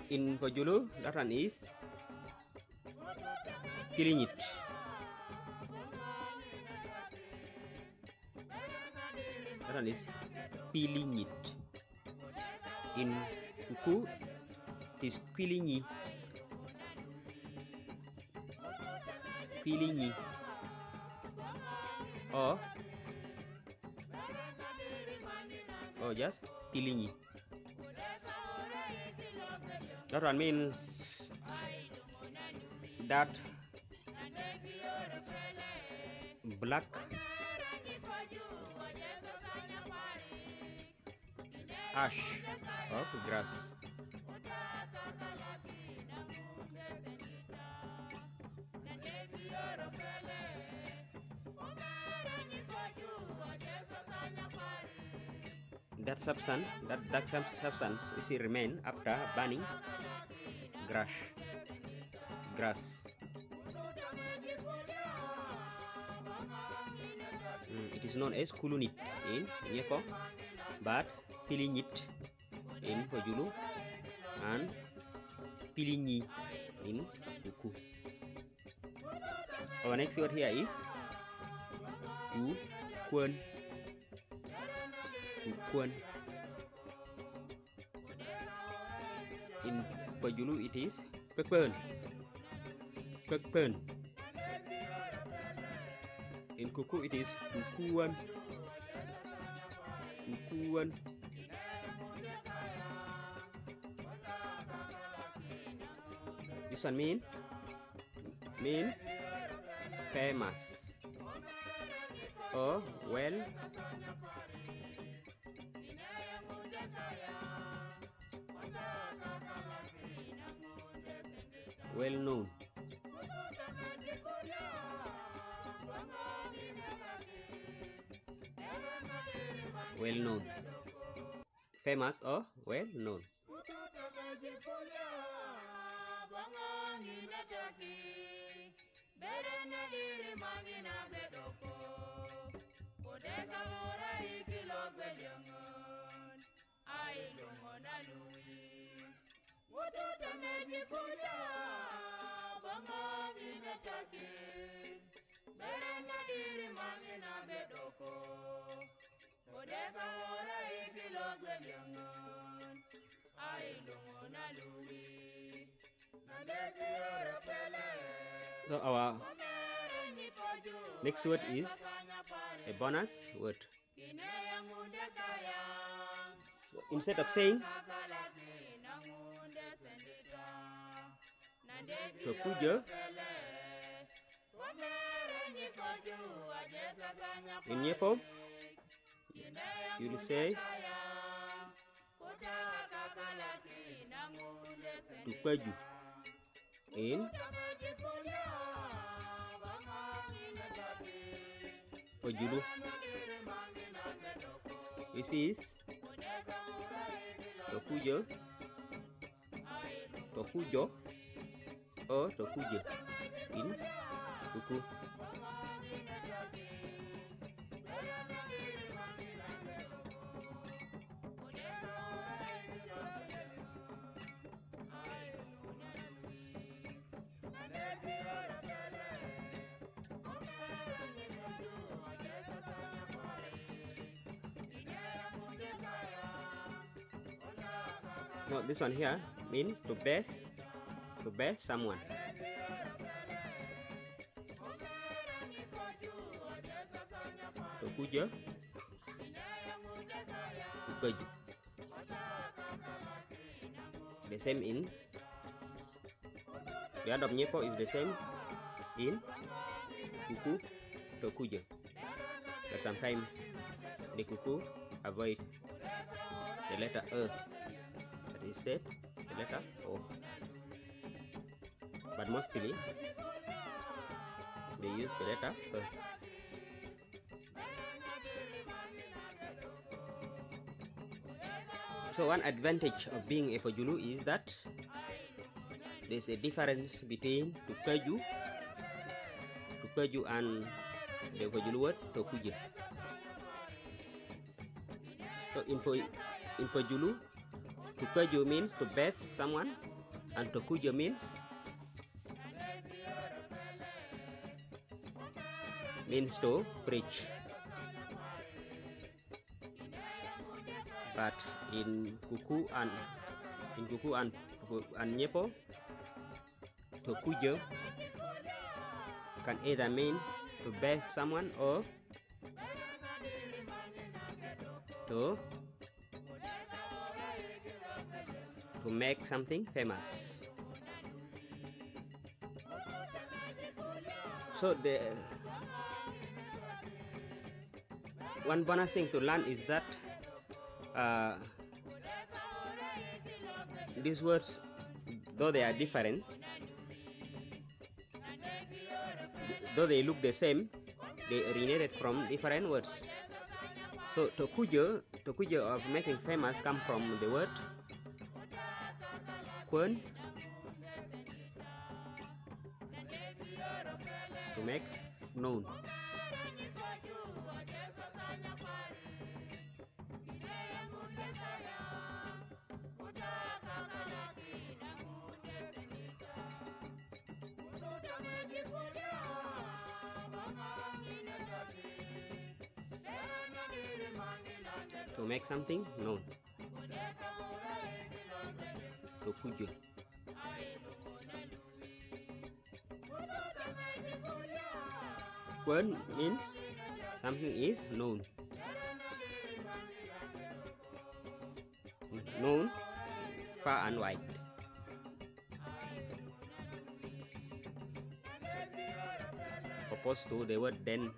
In Pojulu, that one is pilinyit. That one is pilinyit. In Kuku, it is quilinyi. Quilinyi. Or just pilinyi. That one means that black ash of grass. That substance, that dark substance, is remain after burning grass. It is known as kulunit in Nyepo, but pilinyit in Pojulu and pilinyi in Kuku. Our next word here is kukun. In Pojulu it is kukun. In Kuku it is kukuan. This one means famous or well known. Well known. Famous or well known. So our next word is a bonus word. Instead of saying Tokujo, in Nyepo, you will say Tukaju. In Pojulu, this is Tokujo or Tokuje in Kuku. No, this one here means to bathe someone. Tokuja, Tukaju. The same in The end of Nyepo is the same in Kuku to Kuja. But sometimes the Kuku avoid the letter but instead the letter O. But mostly they use the letter So one advantage of being a Pojulu is that there's a difference between Tupeju and the Pojulu word Tokuja. So in Pojulu, Tupeju means to bathe someone, and Tokuja means to preach. But in Kuku and Nyepo, Tokuja can either mean to bathe someone or to make something famous. So the one bonus thing to learn is that these words, though they are different, though they look the same, they originated from different words. So Tokuja of making famous come from the word Kwen, to make known. To make something known. Tokuja. Kwen means something is known. Known, far and wide. Opposed to the word denda.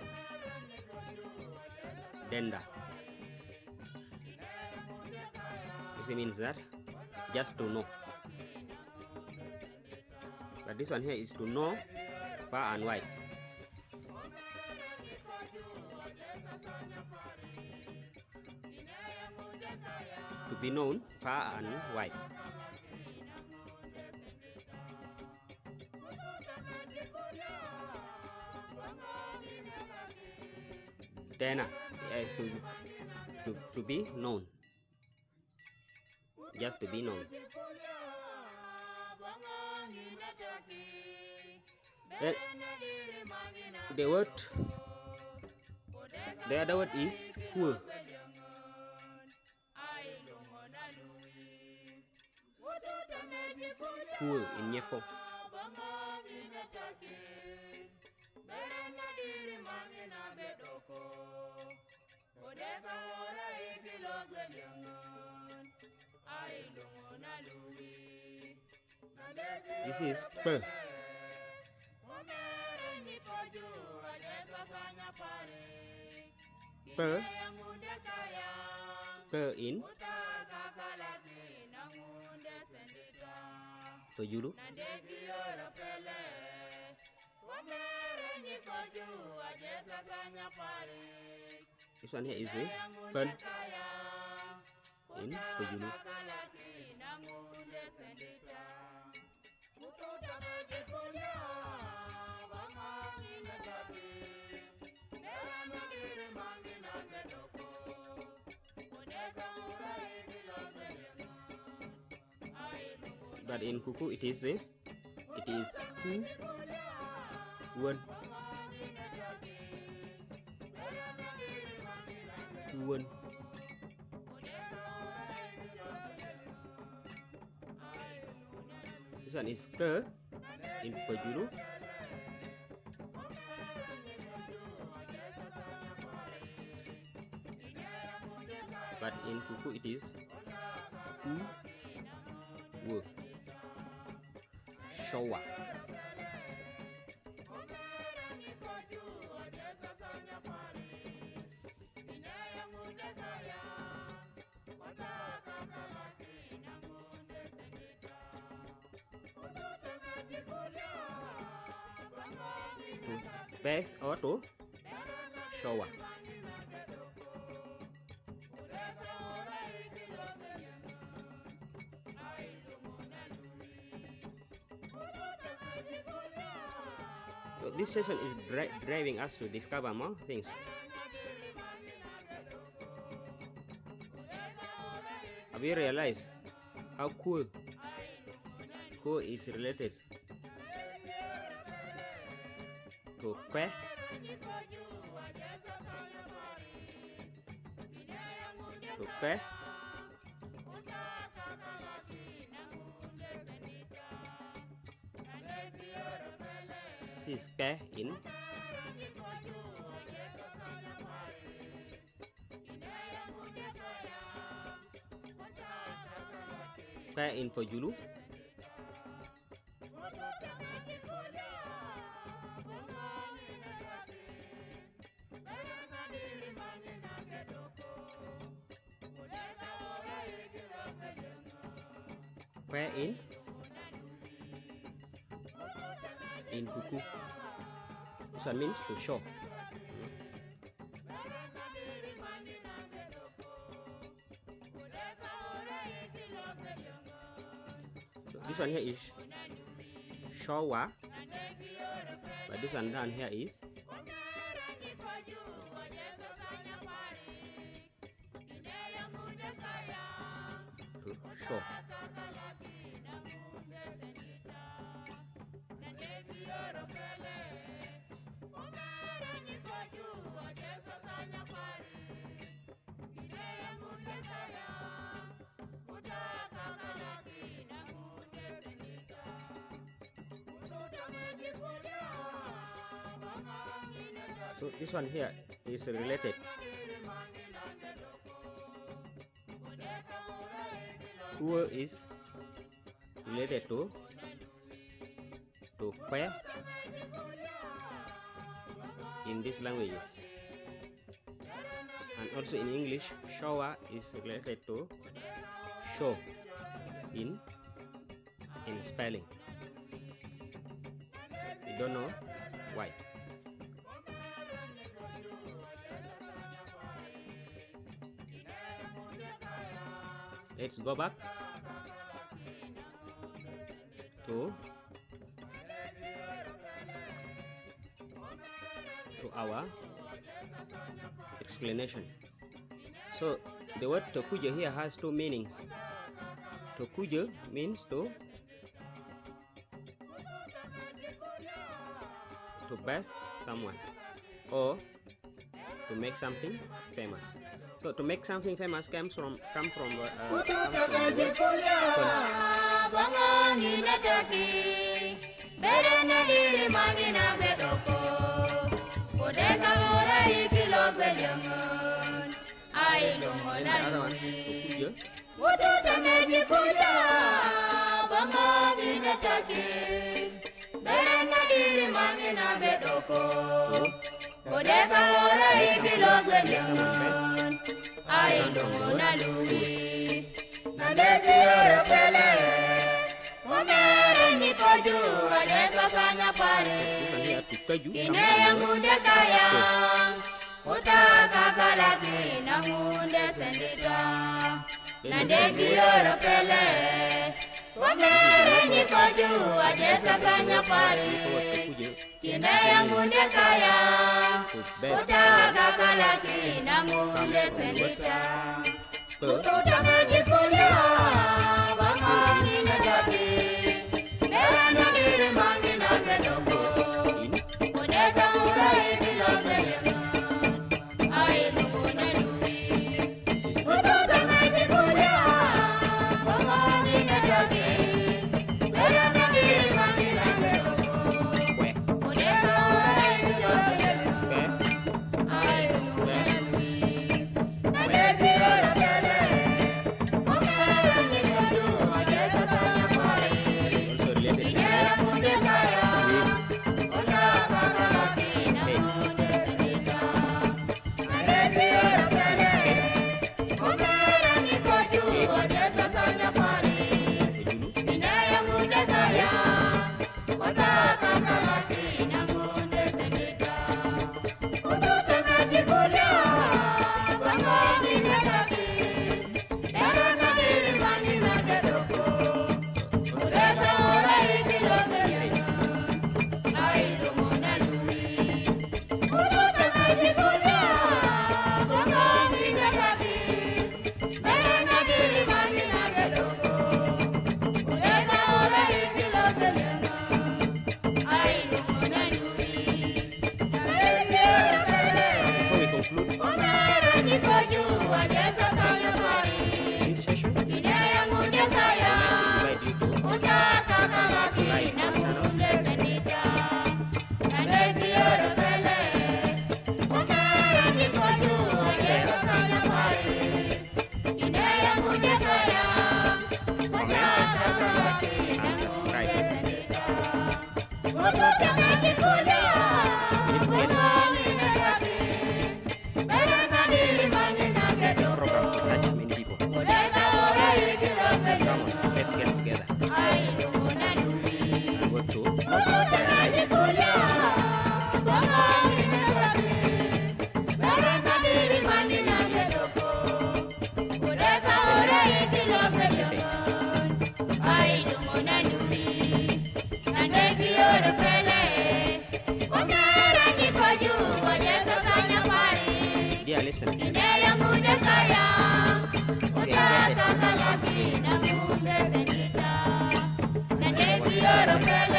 This means that just to know. But this one here is to know far and wide. To be known far and wide. Dena is to be known. Just to be known. The other word is Kuku. Kuku in Nyepo. This is P. In Pojulu. This one here is a pen in Pojulu. But in Kuku it is Ku Wen. This one is Ke in Pojulu. But in Kuku it is Ku Wo. showa. To bath or to shower. So this session is driving us to discover more things. Have you realized how cool is related to kwe? To kwe. This is kwe in Pojulu. Where in Kuku. This one means to show. So this one here is showa, but this one down here is to show. So this one here is related. Kuku is related to kwe in these languages, and also in English, shower is related to show in spelling. We don't know why. Let's go back to our explanation. So the word tokuja here has two meanings. Tokuja means to bath someone or to make something famous. So to make something famous comes from Yeah, listen. Okay, get it.